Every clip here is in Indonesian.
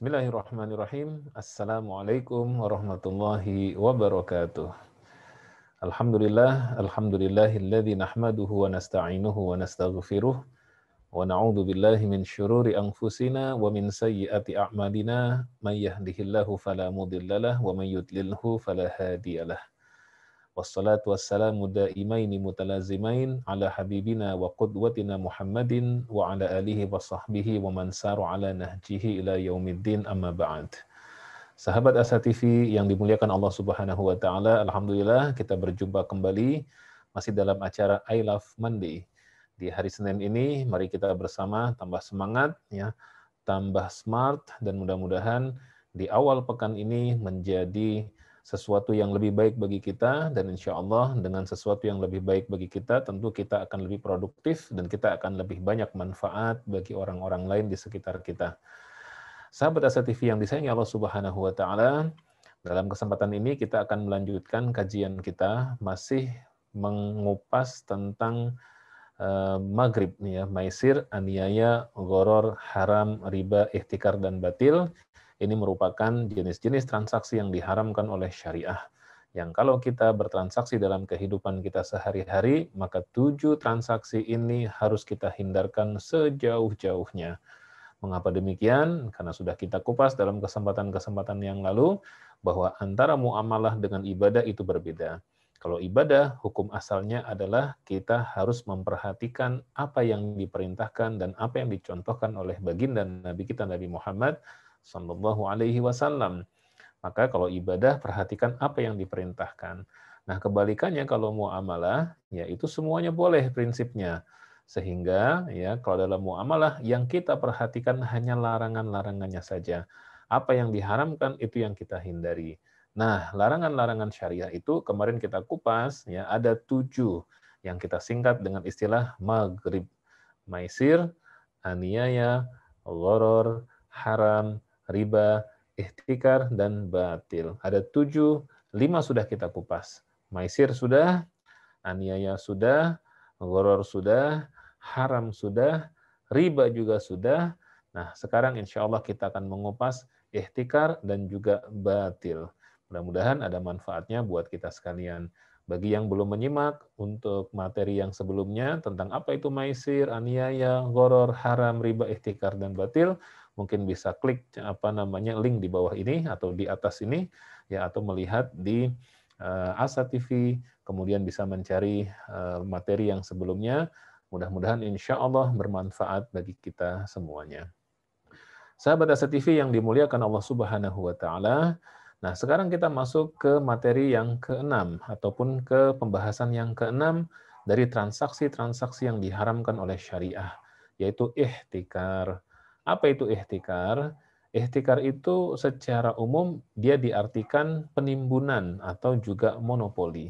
Bismillahirrahmanirrahim. Assalamualaikum warahmatullahi wabarakatuh. Alhamdulillahilladzi nahmaduhu wa nasta'inuhu wa nastaghfiruh wa na'udzu billahi min syururi anfusina wa min sayyiati a'malina may yahdihillahu fala mudhillalah wa may yudlilhu fala hadiyalah. Wassalatu wassalamu daimaini mutalazimain ala habibina wa qudwatina Muhammadin wa ala alihi wa sahbihi wa man saru ala nahjihi ila yaumiddin amma ba'd. Sahabat Asa TV yang dimuliakan Allah Subhanahu wa taala, alhamdulillah kita berjumpa kembali masih dalam acara I Love Monday. Di hari Senin ini mari kita bersama tambah semangat ya, tambah smart dan mudah-mudahan di awal pekan ini menjadi sesuatu yang lebih baik bagi kita, dan insya Allah dengan sesuatu yang lebih baik bagi kita, tentu kita akan lebih produktif dan kita akan lebih banyak manfaat bagi orang-orang lain di sekitar kita. Sahabat Asa TV yang disayangi Allah Subhanahu wa taala, dalam kesempatan ini kita akan melanjutkan kajian kita masih mengupas tentang maghrib ya, maisir, aniaya, gharar, haram, riba, ihtikar dan batil. Ini merupakan jenis-jenis transaksi yang diharamkan oleh syariah. Yang kalau kita bertransaksi dalam kehidupan kita sehari-hari, maka 7 transaksi ini harus kita hindarkan sejauh-jauhnya. Mengapa demikian? Karena sudah kita kupas dalam kesempatan-kesempatan yang lalu, bahwa antara muamalah dengan ibadah itu berbeda. Kalau ibadah, hukum asalnya adalah kita harus memperhatikan apa yang diperintahkan dan apa yang dicontohkan oleh baginda Nabi kita Nabi Muhammad Sallallahu Alaihi Wasallam. Maka kalau ibadah, perhatikan apa yang diperintahkan. Nah, kebalikannya kalau muamalah, ya itu semuanya boleh prinsipnya. Sehingga ya kalau dalam muamalah yang kita perhatikan hanya larangan-larangannya saja. Apa yang diharamkan itu yang kita hindari. Nah, larangan-larangan syariah itu kemarin kita kupas, ya ada 7 yang kita singkat dengan istilah maghrib, maisir, aniaya, gharar, haram, riba, ihtikar, dan batil. Ada 7, 5 sudah kita kupas. Maisir sudah, aniaya sudah, gharar sudah, haram sudah, riba juga sudah. Nah, sekarang insya Allah kita akan mengupas ihtikar dan juga batil. Mudah-mudahan ada manfaatnya buat kita sekalian. Bagi yang belum menyimak untuk materi yang sebelumnya tentang apa itu maisir, aniaya, gharar, haram, riba, ihtikar, dan batil, mungkin bisa klik link di bawah ini atau di atas ini ya, atau melihat di Asa TV, kemudian bisa mencari materi yang sebelumnya. Mudah-mudahan insya Allah bermanfaat bagi kita semuanya. Sahabat Asa TV yang dimuliakan Allah Subhanahu wa taala. Nah, sekarang kita masuk ke materi yang keenam ataupun ke pembahasan yang keenam dari transaksi-transaksi yang diharamkan oleh syariah, yaitu ihtikar. Apa itu ihtikar? Ihtikar itu secara umum dia diartikan penimbunan atau juga monopoli.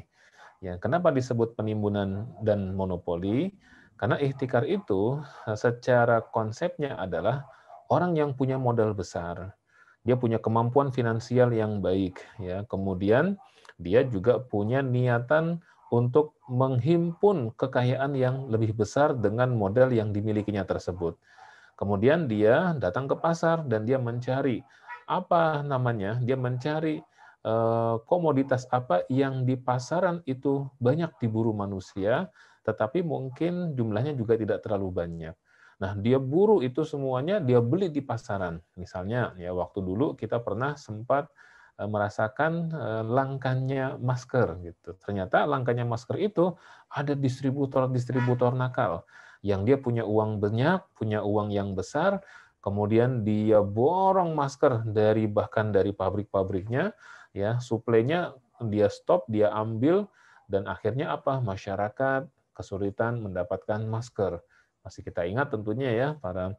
Ya, kenapa disebut penimbunan dan monopoli? Karena ihtikar itu secara konsepnya adalah orang yang punya modal besar, dia punya kemampuan finansial yang baik, ya. Kemudian dia juga punya niatan untuk menghimpun kekayaan yang lebih besar dengan modal yang dimilikinya tersebut. Kemudian dia datang ke pasar dan dia mencari dia mencari komoditas apa yang di pasaran itu banyak diburu manusia, tetapi mungkin jumlahnya juga tidak terlalu banyak. Nah, dia buru itu semuanya, dia beli di pasaran. Misalnya, ya waktu dulu kita pernah sempat merasakan langkanya masker gitu. Ternyata langkanya masker itu ada distributor-distributor nakal yang dia punya uang banyak, punya uang yang besar, kemudian dia borong masker bahkan dari pabrik-pabriknya, ya suplainya dia stop, dia ambil, dan akhirnya apa? Masyarakat kesulitan mendapatkan masker. Masih kita ingat tentunya ya para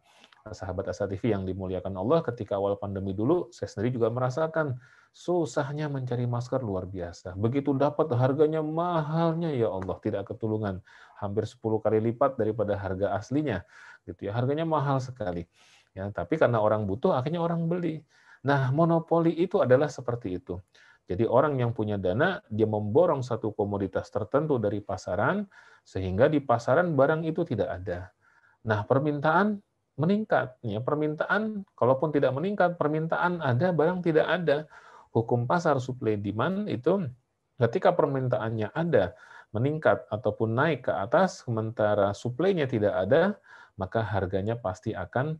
sahabat Asa TV yang dimuliakan Allah, ketika awal pandemi dulu saya sendiri juga merasakan susahnya mencari masker luar biasa. Begitu dapat harganya mahalnya, ya Allah, tidak ketulungan. Hampir 10 kali lipat daripada harga aslinya. Gitu ya, harganya mahal sekali. Ya, tapi karena orang butuh akhirnya orang beli. Nah, monopoli itu adalah seperti itu. Jadi orang yang punya dana, dia memborong satu komoditas tertentu dari pasaran, sehingga di pasaran barang itu tidak ada. Nah, permintaan meningkat. Ya, permintaan, kalaupun tidak meningkat, permintaan ada, barang tidak ada. Hukum pasar supply demand itu ketika permintaannya ada, meningkat ataupun naik ke atas, sementara supply-nya tidak ada, maka harganya pasti akan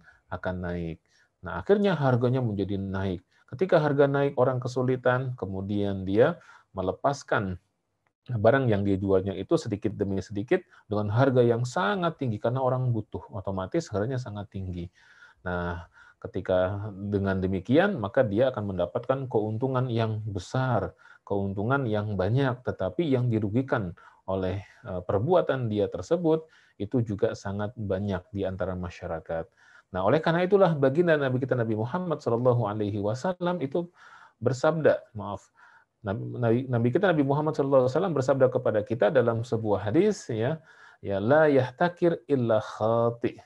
naik. Nah, akhirnya harganya menjadi naik. Ketika harga naik, orang kesulitan, kemudian dia melepaskan barang yang dia jualnya itu sedikit demi sedikit dengan harga yang sangat tinggi karena orang butuh, otomatis harganya sangat tinggi. Nah, ketika dengan demikian maka dia akan mendapatkan keuntungan yang besar, keuntungan yang banyak, tetapi yang dirugikan oleh perbuatan dia tersebut itu juga sangat banyak di antara masyarakat. Nah, oleh karena itulah baginda Nabi kita Nabi Muhammad SAW itu bersabda, maaf, Nabi kita Nabi Muhammad SAW bersabda kepada kita dalam sebuah hadis, ya la yahtakir illa khati.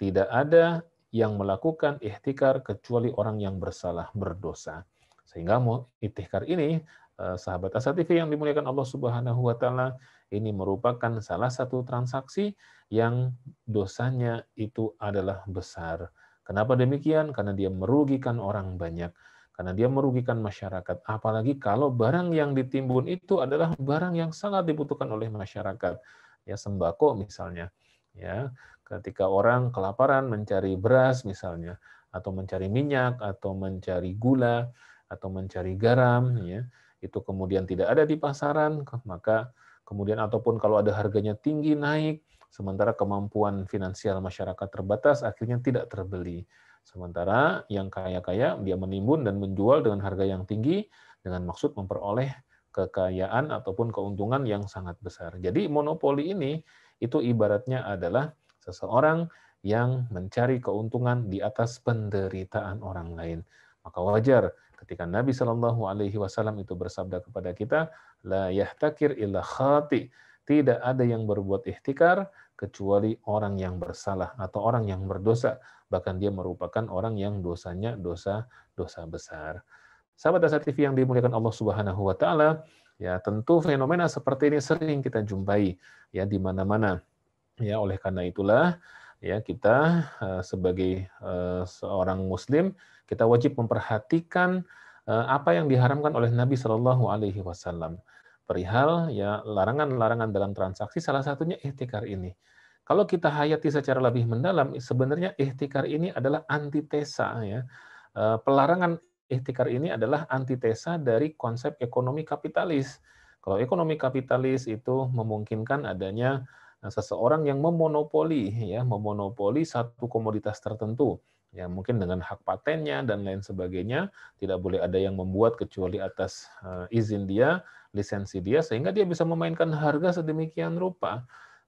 Tidak ada yang melakukan ihtikar kecuali orang yang bersalah, berdosa. Sehingga ihtikar ini, sahabat Asa TV yang dimuliakan Allah Subhanahu wa taala, ini merupakan salah satu transaksi yang dosanya itu adalah besar. Kenapa demikian? Karena dia merugikan orang banyak. Karena dia merugikan masyarakat. Apalagi kalau barang yang ditimbun itu adalah barang yang sangat dibutuhkan oleh masyarakat. Ya, sembako misalnya. Ya, ketika orang kelaparan mencari beras misalnya, atau mencari minyak, atau mencari gula, atau mencari garam, ya, itu kemudian tidak ada di pasaran, maka kemudian ataupun kalau ada harganya tinggi naik, sementara kemampuan finansial masyarakat terbatas, akhirnya tidak terbeli. Sementara yang kaya-kaya dia menimbun dan menjual dengan harga yang tinggi dengan maksud memperoleh kekayaan ataupun keuntungan yang sangat besar. Jadi monopoli ini itu ibaratnya adalah seseorang yang mencari keuntungan di atas penderitaan orang lain. Maka wajar ketika Nabi Shallallahu Alaihi Wasallam itu bersabda kepada kita, la yahtakir illa khati. Tidak ada yang berbuat ihtikar kecuali orang yang bersalah atau orang yang berdosa. Bahkan dia merupakan orang yang dosanya dosa besar. Sahabat Asa TV yang dimuliakan Allah Subhanahu wa taala, ya tentu fenomena seperti ini sering kita jumpai ya di mana-mana. Ya, oleh karena itulah ya kita sebagai seorang muslim kita wajib memperhatikan apa yang diharamkan oleh Nabi Shallallahu alaihi wasallam. Perihal ya larangan-larangan dalam transaksi salah satunya ihtikar ini. Kalau kita hayati secara lebih mendalam sebenarnya ihtikar ini adalah antitesa ya. Pelarangan ihtikar ini adalah antitesa dari konsep ekonomi kapitalis. Kalau ekonomi kapitalis itu memungkinkan adanya seseorang yang memonopoli satu komoditas tertentu, ya mungkin dengan hak patennya dan lain sebagainya, tidak boleh ada yang membuat kecuali atas izin dia, lisensi dia, sehingga dia bisa memainkan harga sedemikian rupa.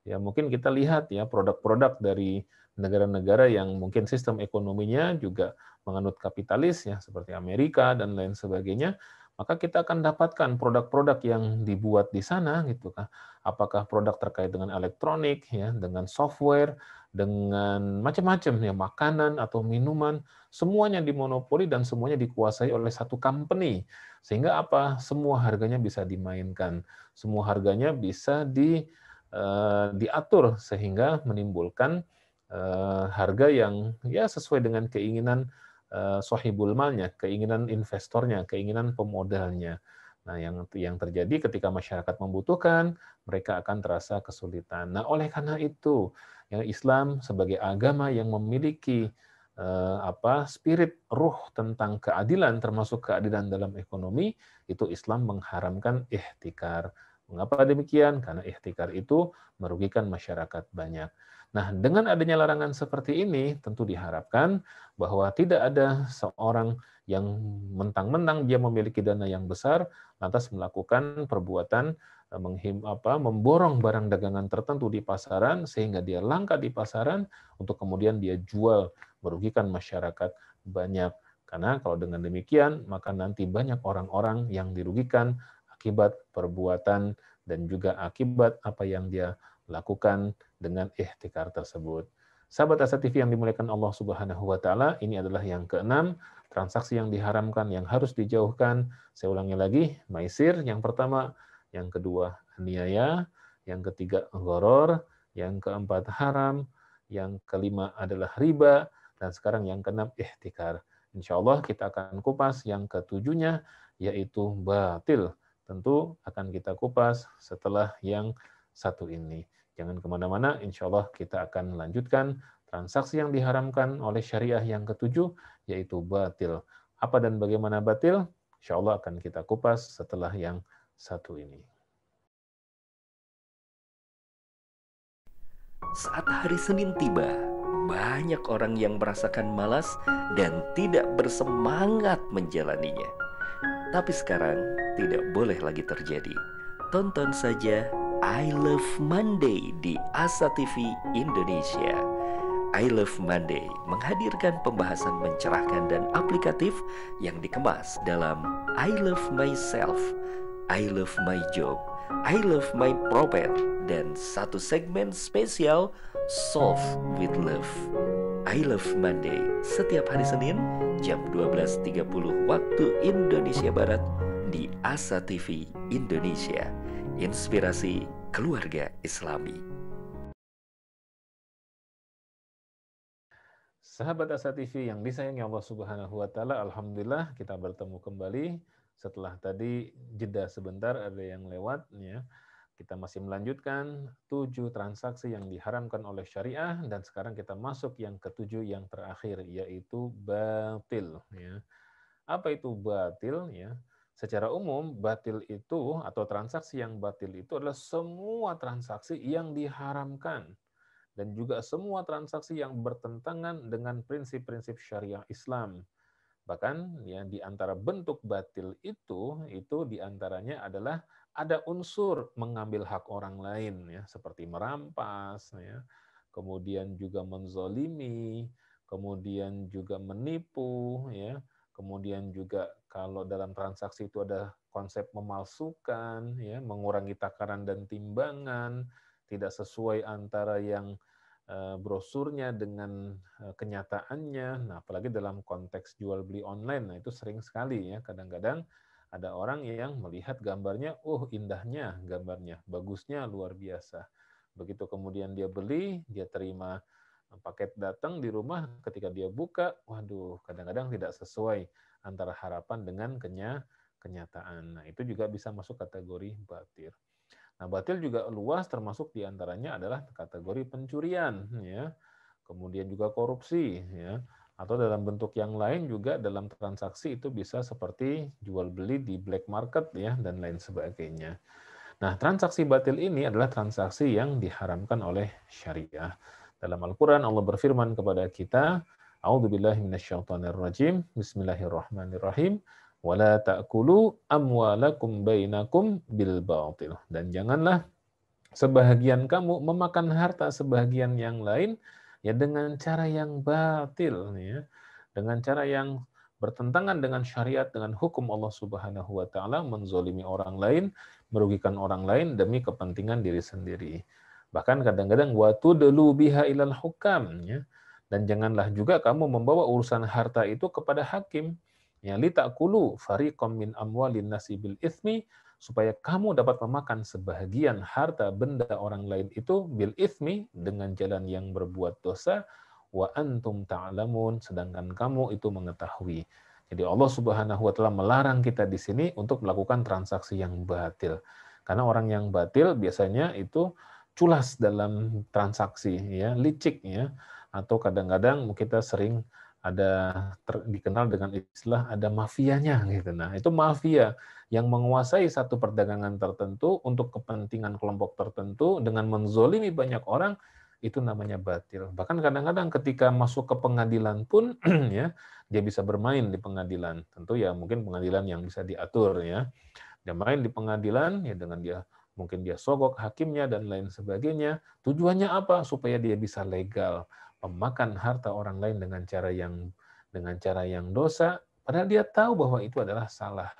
Ya mungkin kita lihat ya produk-produk dari negara-negara yang mungkin sistem ekonominya juga menganut kapitalis ya seperti Amerika dan lain sebagainya, maka kita akan dapatkan produk-produk yang dibuat di sana gitu kan. Apakah produk terkait dengan elektronik ya, dengan software, dengan macam-macam ya makanan atau minuman, semuanya dimonopoli dan semuanya dikuasai oleh satu company. Sehingga apa? Semua harganya bisa dimainkan. Semua harganya bisa diatur sehingga menimbulkan harga yang ya sesuai dengan keinginan sohibul malnya, keinginan investornya, keinginan pemodalnya. Nah, yang terjadi ketika masyarakat membutuhkan, mereka akan terasa kesulitan. Nah, oleh karena itu, yang Islam sebagai agama yang memiliki spirit ruh tentang keadilan, termasuk keadilan dalam ekonomi, itu Islam mengharamkan ihtikar. Mengapa demikian? Karena ihtikar itu merugikan masyarakat banyak. Nah, dengan adanya larangan seperti ini, tentu diharapkan bahwa tidak ada seorang yang mentang-mentang dia memiliki dana yang besar, lantas melakukan perbuatan memborong barang dagangan tertentu di pasaran sehingga dia langka di pasaran untuk kemudian dia jual merugikan masyarakat banyak. Karena kalau dengan demikian maka nanti banyak orang-orang yang dirugikan akibat perbuatan dan juga akibat apa yang dia lakukan dengan ihtikar tersebut. Sahabat Asa TV yang dimuliakan Allah Subhanahu wa taala, ini adalah yang keenam, transaksi yang diharamkan yang harus dijauhkan. Saya ulangi lagi, maisir yang pertama, yang kedua aniaya, yang ketiga gharar, yang keempat haram, yang kelima adalah riba, dan sekarang yang keenam ihtikar. Insya Allah kita akan kupas yang ketujuhnya, yaitu batil. Tentu akan kita kupas setelah yang satu ini. Jangan kemana-mana, insya Allah kita akan lanjutkan transaksi yang diharamkan oleh syariah yang ketujuh, yaitu batil. Apa dan bagaimana batil? Insya Allah akan kita kupas setelah yang satu ini. Saat hari Senin tiba, banyak orang yang merasakan malas dan tidak bersemangat menjalaninya. Tapi sekarang tidak boleh lagi terjadi. Tonton saja I Love Monday di Asa TV Indonesia. I Love Monday menghadirkan pembahasan mencerahkan dan aplikatif yang dikemas dalam I Love Myself, I Love My Job, I Love My Prophet, dan satu segmen spesial Solve with Love. I Love Monday setiap hari Senin jam 12.30 waktu Indonesia Barat di Asa TV Indonesia. Inspirasi keluarga Islami. Sahabat Asa TV yang disayangi Allah Subhanahu wa taala, alhamdulillah kita bertemu kembali setelah tadi jeda sebentar, ada yang lewat ya. Kita masih melanjutkan 7 transaksi yang diharamkan oleh syariah, dan sekarang kita masuk yang ketujuh yang terakhir, yaitu batil ya. Apa itu batil ya? Secara umum batil itu atau transaksi yang batil itu adalah semua transaksi yang diharamkan dan juga semua transaksi yang bertentangan dengan prinsip-prinsip syariah Islam. Bahkan ya di antara bentuk batil itu di antaranya adalah ada unsur mengambil hak orang lain ya, seperti merampas ya, kemudian juga menzolimi, kemudian juga menipu ya, kemudian juga kalau dalam transaksi itu ada konsep memalsukan ya, mengurangi takaran dan timbangan, tidak sesuai antara yang brosurnya dengan kenyataannya. Nah, apalagi dalam konteks jual beli online, nah itu sering sekali ya. Kadang-kadang ada orang yang melihat gambarnya, oh indahnya gambarnya, bagusnya luar biasa. Begitu kemudian dia beli, dia terima paket datang di rumah, ketika dia buka, waduh, kadang-kadang tidak sesuai antara harapan dengan kenyataan. Nah, itu juga bisa masuk kategori batil. Nah, batil juga luas, termasuk diantaranya adalah kategori pencurian, ya, kemudian juga korupsi, ya, atau dalam bentuk yang lain juga dalam transaksi itu bisa seperti jual beli di black market, ya, dan lain sebagainya. Nah, transaksi batil ini adalah transaksi yang diharamkan oleh syariah. Dalam Al-Quran Allah berfirman kepada kita, A'udzubillahi minasyaitonirrajim, Bismillahirrahmanirrahim, wala ta'kulu amwalakum bainakum bil batil. Dan janganlah sebahagian kamu memakan harta sebahagian yang lain ya dengan cara yang batil ya, dengan cara yang bertentangan dengan syariat, dengan hukum Allah Subhanahu wa taala, menzolimi orang lain, merugikan orang lain demi kepentingan diri sendiri. Bahkan kadang-kadang wa tudlu biha ilal hukam ya. Dan janganlah juga kamu membawa urusan harta itu kepada hakim. Ya litakulu fariqam min amwalin nasi bil itsmi, supaya kamu dapat memakan sebahagian harta benda orang lain itu bil itsmi, dengan jalan yang berbuat dosa, wa antum ta'lamun, sedangkan kamu itu mengetahui. Jadi Allah Subhanahu wa taala melarang kita di sini untuk melakukan transaksi yang batil. Karena orang yang batil biasanya itu culas dalam transaksi ya, licik ya, atau kadang-kadang kita sering ada dikenal dengan istilah ada mafianya gitu. Nah, itu mafia yang menguasai satu perdagangan tertentu untuk kepentingan kelompok tertentu dengan menzolimi banyak orang, itu namanya batil. Bahkan kadang-kadang ketika masuk ke pengadilan pun ya, dia bisa bermain di pengadilan. Tentu ya mungkin pengadilan yang bisa diatur ya. Dia main di pengadilan ya dengan dia mungkin dia sogok hakimnya dan lain sebagainya. Tujuannya apa? Supaya dia bisa legal memakan harta orang lain dengan cara yang dosa, padahal dia tahu bahwa itu adalah salah.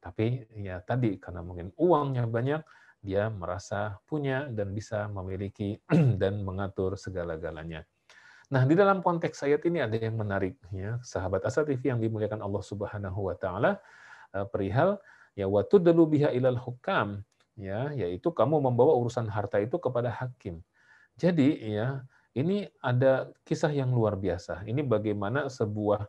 Tapi ya tadi karena mungkin uangnya banyak, dia merasa punya dan bisa memiliki dan mengatur segala-galanya. Nah, di dalam konteks ayat ini ada yang menarik ya, sahabat Asa TV yang dimuliakan Allah Subhanahu wa taala, perihal ya wa tudlu biha ilal hukam, ya, yaitu kamu membawa urusan harta itu kepada hakim. Jadi ya, Ini ada kisah yang luar biasa. Ini bagaimana sebuah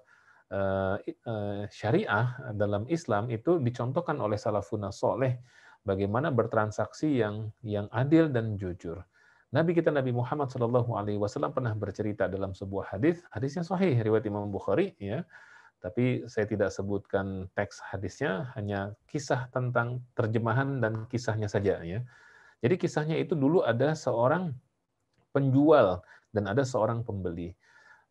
syariah dalam Islam itu dicontohkan oleh salafun soleh, bagaimana bertransaksi yang adil dan jujur. Nabi kita Nabi Muhammad SAW pernah bercerita dalam sebuah hadisnya sahih riwayat Imam Bukhari, ya. Tapi saya tidak sebutkan teks hadisnya, hanya kisah tentang terjemahan dan kisahnya saja, ya. Jadi kisahnya itu dulu ada seorang penjual dan ada seorang pembeli,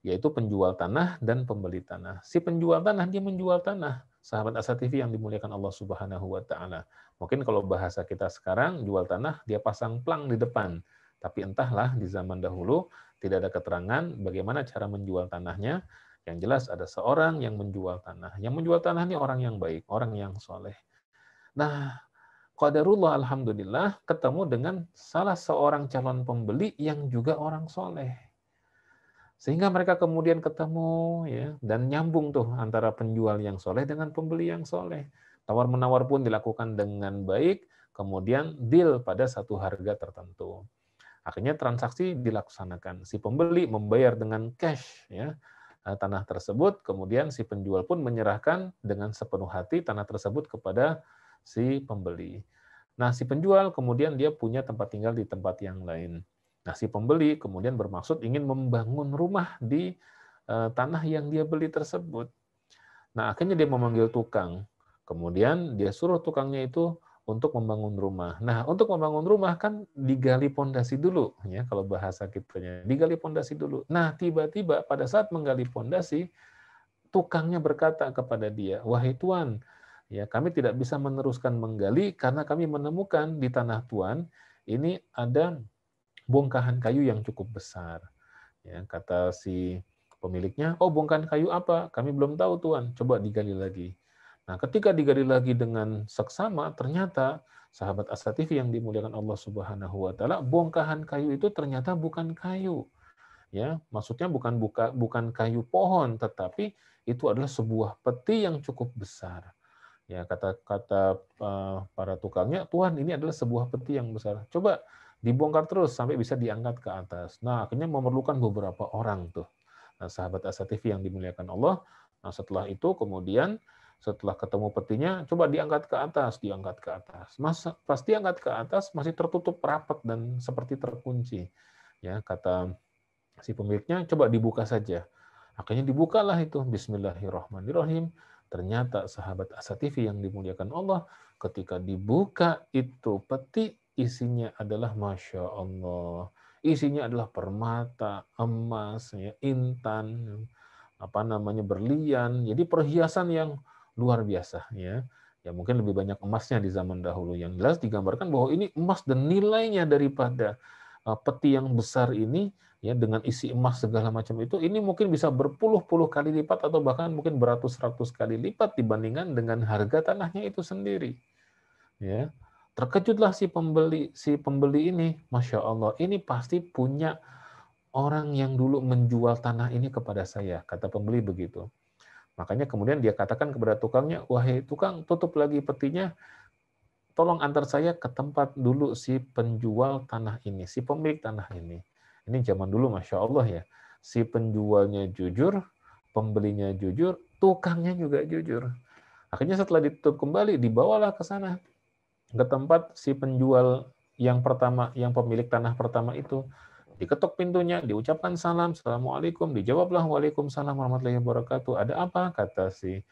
yaitu penjual tanah dan pembeli tanah. Si penjual tanah dia menjual tanah, sahabat Asa TV yang dimuliakan Allah Subhanahu wa taala. Mungkin kalau bahasa kita sekarang jual tanah dia pasang plang di depan. Tapi entahlah di zaman dahulu tidak ada keterangan bagaimana cara menjual tanahnya. Yang jelas ada seorang yang menjual tanah. Yang menjual tanah ini orang yang baik, orang yang soleh. Nah, qadarullah alhamdulillah ketemu dengan salah seorang calon pembeli yang juga orang soleh. Sehingga mereka kemudian ketemu, ya, dan nyambung tuh antara penjual yang soleh dengan pembeli yang soleh. Tawar-menawar pun dilakukan dengan baik, kemudian deal pada satu harga tertentu. Akhirnya transaksi dilaksanakan. Si pembeli membayar dengan cash, ya, tanah tersebut, kemudian si penjual pun menyerahkan dengan sepenuh hati tanah tersebut kepada si pembeli. Nah, si penjual kemudian dia punya tempat tinggal di tempat yang lain. Nah, si pembeli kemudian bermaksud ingin membangun rumah di tanah yang dia beli tersebut. Nah, akhirnya dia memanggil tukang. Kemudian dia suruh tukangnya itu untuk membangun rumah. Nah, untuk membangun rumah kan digali pondasi dulu, ya, kalau bahasa kitanya. Digali pondasi dulu. Nah, tiba-tiba pada saat menggali pondasi, tukangnya berkata kepada dia, "Wahai Tuan, ya, kami tidak bisa meneruskan menggali karena kami menemukan di tanah Tuan ini ada bongkahan kayu yang cukup besar." Ya, kata si pemiliknya, "Oh, bongkahan kayu apa? Kami belum tahu, Tuan. Coba digali lagi." Nah, ketika digali lagi dengan seksama, ternyata sahabat Asa TV yang dimuliakan Allah Subhanahu wa taala, bongkahan kayu itu ternyata bukan kayu. Ya, maksudnya bukan kayu pohon, tetapi itu adalah sebuah peti yang cukup besar. Ya, kata para tukangnya, "Tuhan, ini adalah sebuah peti yang besar. Coba dibongkar terus sampai bisa diangkat ke atas." Nah, akhirnya memerlukan beberapa orang tuh. Nah, sahabat Asa TV yang dimuliakan Allah. Nah, setelah itu kemudian setelah ketemu petinya, coba diangkat ke atas, diangkat ke atas. Pas diangkat ke atas masih tertutup rapat dan seperti terkunci. Ya, kata si pemiliknya, "Coba dibuka saja." Akhirnya dibukalah itu, bismillahirrahmanirrahim. Ternyata sahabat Asa TV yang dimuliakan Allah, ketika dibuka itu peti, isinya adalah Masya Allah. Isinya adalah permata, emas, ya, intan, apa namanya, berlian. Jadi perhiasan yang luar biasa, ya. Ya mungkin lebih banyak emasnya di zaman dahulu. Yang jelas digambarkan bahwa ini emas dan nilainya daripada peti yang besar ini, ya, dengan isi emas segala macam itu, ini mungkin bisa berpuluh-puluh kali lipat atau bahkan mungkin beratus-ratus kali lipat dibandingkan dengan harga tanahnya itu sendiri. Ya, terkejutlah si pembeli ini, Masya Allah, ini pasti punya orang yang dulu menjual tanah ini kepada saya, kata pembeli begitu. Makanya kemudian dia katakan kepada tukangnya, "Wahai tukang, tutup lagi petinya, tolong antar saya ke tempat dulu si penjual tanah ini, si pemilik tanah ini." Ini zaman dulu, Masya Allah, ya. Si penjualnya jujur, pembelinya jujur, tukangnya juga jujur. Akhirnya setelah ditutup kembali, dibawalah ke sana, ke tempat si penjual yang pertama, yang pemilik tanah pertama itu. Diketuk pintunya, diucapkan salam, "Assalamualaikum." Dijawablah, "Waalaikumsalam warahmatullahi wabarakatuh." "Ada apa?" kata si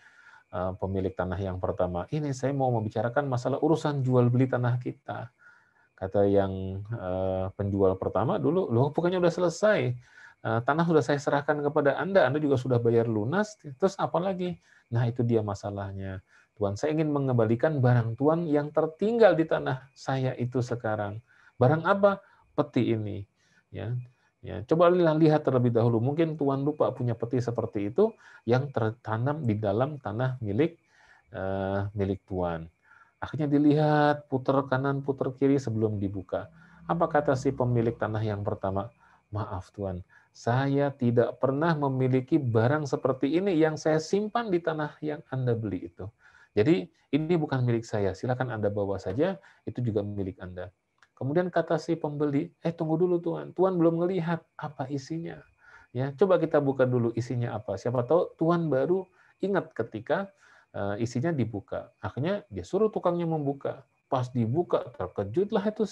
pemilik tanah yang pertama. "Ini saya mau membicarakan masalah urusan jual beli tanah kita." Kata yang penjual pertama dulu, "Loh, bukannya udah selesai? Tanah sudah saya serahkan kepada Anda juga sudah bayar lunas, terus apa lagi?" "Nah, itu dia masalahnya. Tuan, saya ingin mengembalikan barang Tuan yang tertinggal di tanah saya itu sekarang." "Barang apa?" "Peti ini." Ya, ya, coba lihat terlebih dahulu. Mungkin Tuan lupa punya peti seperti itu yang tertanam di dalam tanah milik Tuan. Akhirnya dilihat, putar kanan, putar kiri sebelum dibuka. Apa kata si pemilik tanah yang pertama? "Maaf Tuan, saya tidak pernah memiliki barang seperti ini yang saya simpan di tanah yang Anda beli itu. Jadi ini bukan milik saya, silakan Anda bawa saja, itu juga milik Anda." Kemudian kata si pembeli, tunggu dulu Tuan, Tuan belum ngelihat apa isinya. Ya, coba kita buka dulu isinya apa. Siapa tahu Tuan baru ingat ketika isinya dibuka. Akhirnya dia suruh tukangnya membuka. Pas dibuka, terkejutlah itu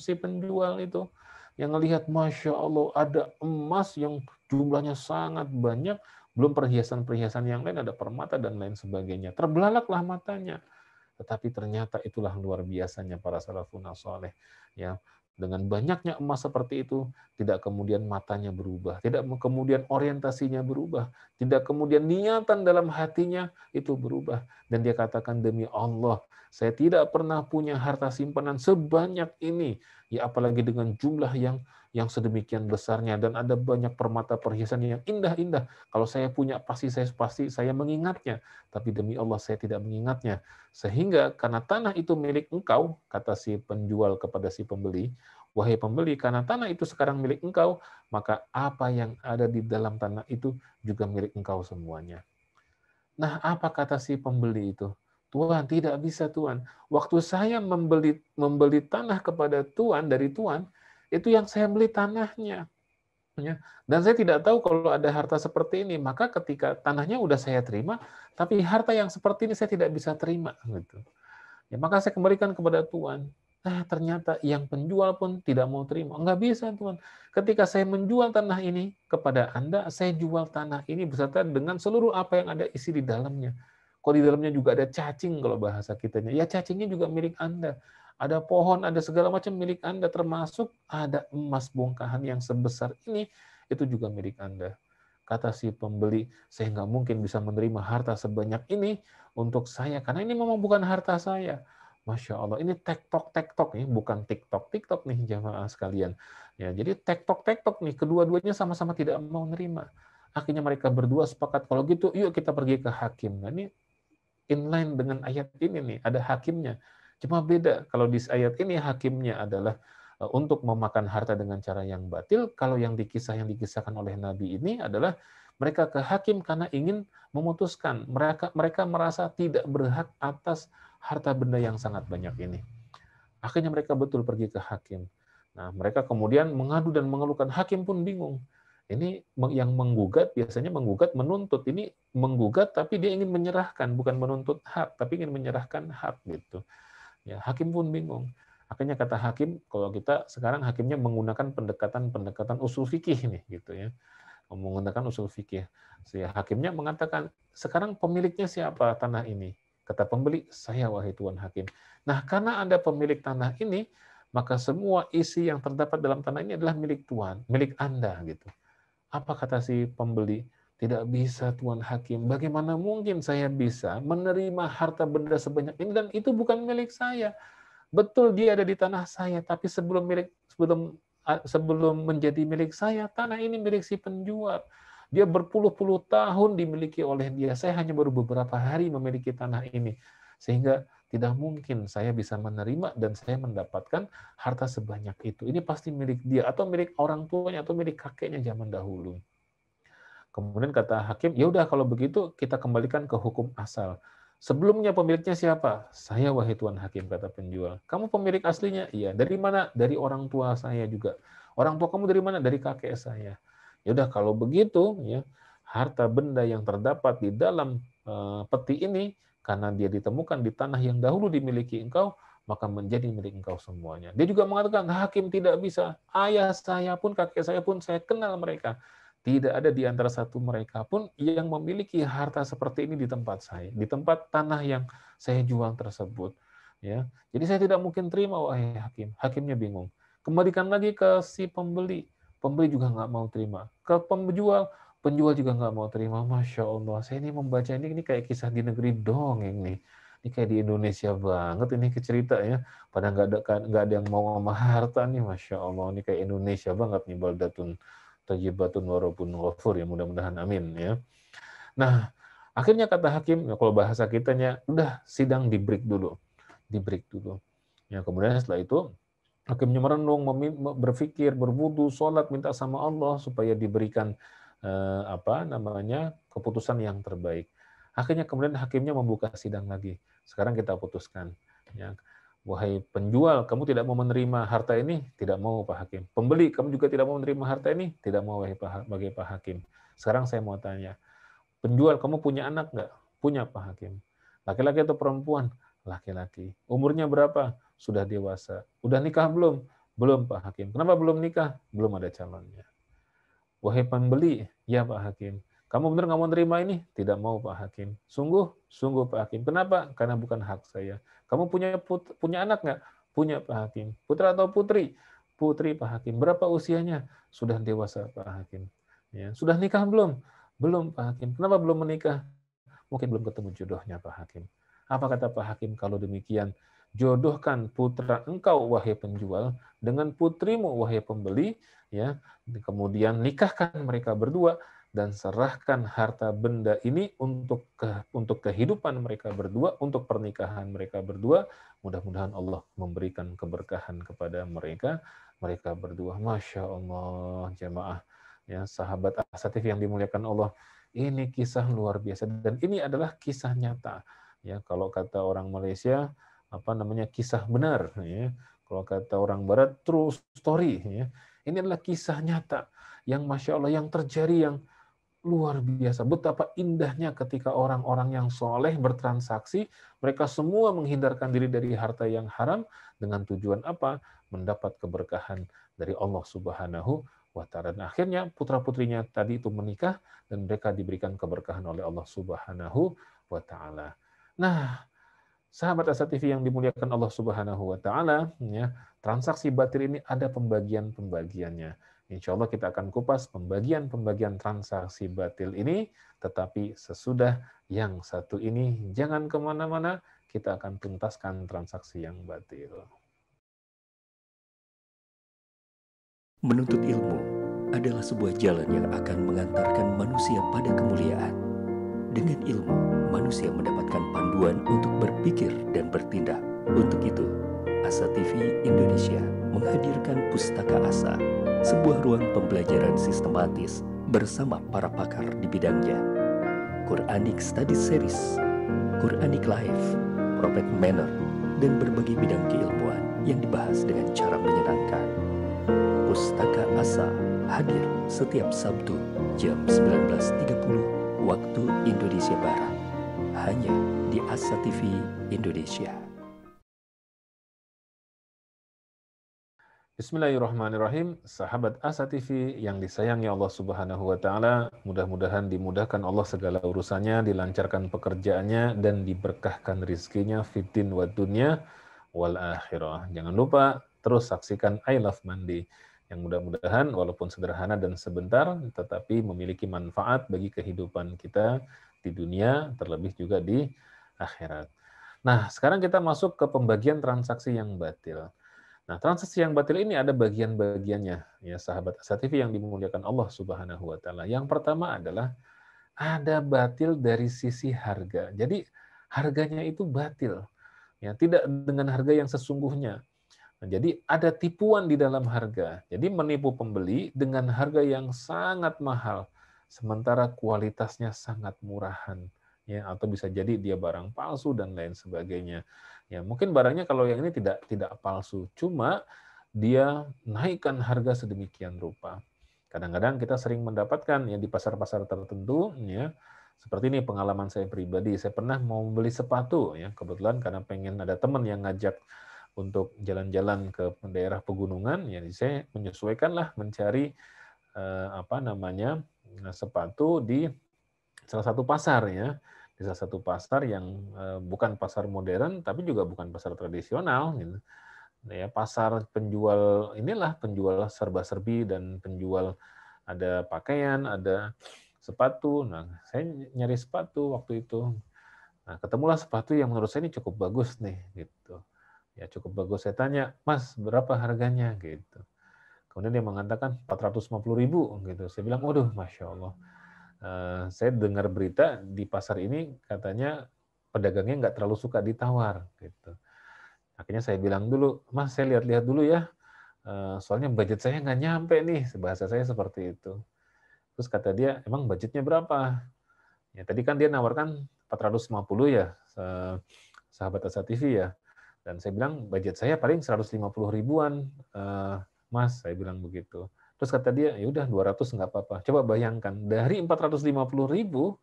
si penjual itu. Yang ngelihat, Masya Allah, ada emas yang jumlahnya sangat banyak, belum perhiasan-perhiasan yang lain, ada permata dan lain sebagainya. Terbelalaklah matanya. Tetapi ternyata itulah luar biasanya para salafun saleh. Ya, dengan banyaknya emas seperti itu, tidak kemudian matanya berubah, tidak kemudian orientasinya berubah, tidak kemudian niatan dalam hatinya itu berubah. Dan dia katakan, demi Allah, saya tidak pernah punya harta simpanan sebanyak ini. Ya, apalagi dengan jumlah yang sedemikian besarnya, dan ada banyak permata perhiasan yang indah-indah. Kalau saya punya, pasti saya mengingatnya. Tapi demi Allah, saya tidak mengingatnya. Sehingga karena tanah itu milik engkau, kata si penjual kepada si pembeli, wahai pembeli, karena tanah itu sekarang milik engkau, maka apa yang ada di dalam tanah itu juga milik engkau semuanya. Nah, apa kata si pembeli itu? Tuan, tidak bisa Tuan. Waktu saya membeli tanah kepada Tuan, dari Tuan, itu yang saya beli tanahnya. Ya. Dan saya tidak tahu kalau ada harta seperti ini, maka ketika tanahnya udah saya terima, tapi harta yang seperti ini saya tidak bisa terima. Gitu. Ya, maka saya kembalikan kepada Tuhan. Nah, ternyata yang penjual pun tidak mau terima. Enggak bisa, Tuhan. Ketika saya menjual tanah ini kepada Anda, saya jual tanah ini beserta dengan seluruh apa yang ada isi di dalamnya. Kok di dalamnya juga ada cacing kalau bahasa kitanya. Ya, cacingnya juga milik Anda. Ada pohon, ada segala macam milik Anda, termasuk ada emas bongkahan yang sebesar ini, itu juga milik Anda. Kata si pembeli, saya nggak mungkin bisa menerima harta sebanyak ini untuk saya, karena ini memang bukan harta saya. Masya Allah, ini tektok nih, bukan tiktok nih jamaah sekalian. Ya, jadi tektok nih, kedua-duanya sama-sama tidak mau nerima. Akhirnya mereka berdua sepakat, kalau gitu yuk kita pergi ke hakim. Nah, ini inline dengan ayat ini nih, ada hakimnya. Cuma beda, kalau di ayat ini hakimnya adalah untuk memakan harta dengan cara yang batil, kalau yang dikisahkan oleh Nabi ini adalah mereka ke hakim karena ingin memutuskan. Mereka merasa tidak berhak atas harta benda yang sangat banyak ini. Akhirnya mereka betul pergi ke hakim. Nah, mereka kemudian mengadu dan mengeluhkan, hakim pun bingung. Ini yang menggugat, biasanya menggugat menuntut. Ini menggugat tapi dia ingin menyerahkan, bukan menuntut hak, tapi ingin menyerahkan hak gitu. Ya, hakim pun bingung. Akhirnya kata hakim, kalau kita sekarang hakimnya menggunakan pendekatan usul fikih nih gitu ya. Menggunakan usul fikih. Si hakimnya mengatakan, sekarang pemiliknya siapa tanah ini? Kata pembeli, saya wahai Tuan Hakim. Nah, karena Anda pemilik tanah ini, maka semua isi yang terdapat dalam tanah ini adalah milik Tuan, milik Anda gitu. Apa kata si pembeli? Tidak bisa Tuan Hakim. Bagaimana mungkin saya bisa menerima harta benda sebanyak ini dan itu bukan milik saya. Betul dia ada di tanah saya, tapi sebelum menjadi milik saya, tanah ini milik si penjual. Dia berpuluh-puluh tahun dimiliki oleh dia. Saya hanya baru beberapa hari memiliki tanah ini. Sehingga tidak mungkin saya bisa menerima dan saya mendapatkan harta sebanyak itu. Ini pasti milik dia, atau milik orang tuanya, atau milik kakeknya zaman dahulu. Kemudian kata hakim, ya udah kalau begitu kita kembalikan ke hukum asal. Sebelumnya pemiliknya siapa? Saya wahai Tuan Hakim, kata penjual. Kamu pemilik aslinya? Iya. Dari mana? Dari orang tua saya juga. Orang tua kamu dari mana? Dari kakek saya. Ya udah kalau begitu ya, harta benda yang terdapat di dalam peti ini karena dia ditemukan di tanah yang dahulu dimiliki engkau, maka menjadi milik engkau semuanya. Dia juga mengatakan, hakim tidak bisa. Ayah saya pun, kakek saya pun, saya kenal mereka. Tidak ada di antara satu mereka pun yang memiliki harta seperti ini di tempat saya, di tempat tanah yang saya jual tersebut. Ya, jadi saya tidak mungkin terima, wahai hakim. Hakimnya bingung. Kembalikan lagi ke si pembeli. Pembeli juga nggak mau terima. Ke penjual, penjual juga nggak mau terima. Masya Allah, saya ini membaca ini kayak kisah di negeri dongeng nih. Ini kayak di Indonesia banget ini cerita ya. Padahal nggak ada yang mau sama harta nih, Masya Allah. Ini kayak Indonesia banget nih, baldatun Tajibatun warabun ghafur, ya mudah-mudahan amin ya. Nah, akhirnya kata hakim, ya kalau bahasa kitanya, udah sidang di break dulu. Di break dulu. Ya, kemudian setelah itu hakimnya merenung, berpikir, berwudu, sholat, minta sama Allah supaya diberikan keputusan yang terbaik. Akhirnya kemudian hakimnya membuka sidang lagi. Sekarang kita putuskan. Ya. Wahai penjual, kamu tidak mau menerima harta ini? Tidak mau, Pak Hakim. Pembeli, kamu juga tidak mau menerima harta ini? Tidak mau, bagi Pak Hakim. Sekarang saya mau tanya, penjual, kamu punya anak nggak? Punya, Pak Hakim. Laki-laki atau perempuan? Laki-laki. Umurnya berapa? Sudah dewasa. Udah nikah belum? Belum, Pak Hakim. Kenapa belum nikah? Belum ada calonnya. Wahai pembeli, ya Pak Hakim. Kamu benar nggak mau nerima ini? Tidak mau, Pak Hakim. Sungguh? Sungguh, Pak Hakim. Kenapa? Karena bukan hak saya. Kamu punya anak nggak? Punya, Pak Hakim. Putra atau putri? Putri, Pak Hakim. Berapa usianya? Sudah dewasa, Pak Hakim. Ya. Sudah nikah belum? Belum, Pak Hakim. Kenapa belum menikah? Mungkin belum ketemu jodohnya, Pak Hakim. Apa kata Pak Hakim kalau demikian? Jodohkan putra engkau, wahai penjual, dengan putrimu, wahai pembeli, ya. Kemudian nikahkan mereka berdua dan serahkan harta benda ini untuk kehidupan mereka berdua, untuk pernikahan mereka berdua. Mudah-mudahan Allah memberikan keberkahan kepada mereka berdua. Masya Allah, jemaah, ya, sahabat Asatif yang dimuliakan Allah. Ini kisah luar biasa dan ini adalah kisah nyata. Ya, kalau kata orang Malaysia, apa namanya, kisah benar. Ya. Kalau kata orang Barat, true story. Ya. Ini adalah kisah nyata yang Masya Allah, yang terjadi, yang luar biasa. Betapa indahnya ketika orang-orang yang soleh bertransaksi, mereka semua menghindarkan diri dari harta yang haram dengan tujuan apa? Mendapat keberkahan dari Allah Subhanahu wa Ta'ala. Dan akhirnya putra-putrinya tadi itu menikah dan mereka diberikan keberkahan oleh Allah Subhanahu wa Ta'ala. Nah, sahabat Asa TV yang dimuliakan Allah Subhanahu wa Ta'ala, ya, transaksi batil ini ada pembagian-pembagiannya. Insya Allah kita akan kupas pembagian-pembagian transaksi batil ini, tetapi sesudah yang satu ini, jangan kemana-mana, kita akan tuntaskan transaksi yang batil. Menuntut ilmu adalah sebuah jalan yang akan mengantarkan manusia pada kemuliaan. Dengan ilmu, manusia mendapatkan panduan untuk berpikir dan bertindak. Untuk itu, Asa TV Indonesia menghadirkan Pustaka Asa, sebuah ruang pembelajaran sistematis bersama para pakar di bidangnya. Quranic Study Series, Quranic Life, Prophet Manner, dan berbagai bidang keilmuan yang dibahas dengan cara menyenangkan. Pustaka Asa hadir setiap Sabtu jam 19.30 waktu Indonesia Barat, hanya di Asa TV Indonesia. Bismillahirrahmanirrahim. Sahabat Asa TV yang disayangi Allah Subhanahu wa Ta'ala, mudah-mudahan dimudahkan Allah segala urusannya, dilancarkan pekerjaannya, dan diberkahkan rizkinya fiddin wa dunya wal akhirah. Jangan lupa terus saksikan I Love Mandi, yang mudah-mudahan walaupun sederhana dan sebentar, tetapi memiliki manfaat bagi kehidupan kita di dunia, terlebih juga di akhirat. Nah, sekarang kita masuk ke pembagian transaksi yang batil. Nah, transaksi yang batil ini ada bagian-bagiannya, ya sahabat Asa TV yang dimuliakan Allah Subhanahu wa Ta'ala. Yang pertama adalah ada batil dari sisi harga. Jadi harganya itu batil, ya, tidak dengan harga yang sesungguhnya. Nah, jadi ada tipuan di dalam harga. Jadi menipu pembeli dengan harga yang sangat mahal, sementara kualitasnya sangat murahan, ya, atau bisa jadi dia barang palsu dan lain sebagainya. Ya, mungkin barangnya kalau yang ini tidak palsu, cuma dia naikkan harga sedemikian rupa. Kadang-kadang kita sering mendapatkan ya di pasar-pasar tertentu, ya. Seperti ini pengalaman saya pribadi. Saya pernah mau beli sepatu, ya, kebetulan karena pengen ada teman yang ngajak untuk jalan-jalan ke daerah pegunungan, ya saya menyesuaikanlah mencari sepatu di salah satu pasar, ya, di salah satu pasar yang bukan pasar modern tapi juga bukan pasar tradisional, gitu. Ya, pasar penjual serba-serbi dan penjual ada pakaian, ada sepatu. Nah, saya nyari sepatu waktu itu. Nah, ketemulah sepatu yang menurut saya ini cukup bagus nih, gitu. Ya, cukup bagus. Saya tanya, Mas, berapa harganya? Gitu. Kemudian dia mengatakan 450.000 gitu. Saya bilang, waduh, Masya Allah. Saya dengar berita di pasar ini katanya pedagangnya nggak terlalu suka ditawar. Gitu. Akhirnya saya bilang dulu, Mas, saya lihat-lihat dulu ya. Soalnya budget saya nggak nyampe nih. Bahasa saya seperti itu. Terus kata dia, emang budgetnya berapa? Ya, tadi kan dia nawarkan 450 ya, sahabat Asa TV ya. Dan saya bilang, budget saya paling 150 ribuan, Mas, saya bilang begitu. Terus kata dia, ya udah 200 nggak apa-apa. Coba bayangkan, dari 450 ribu,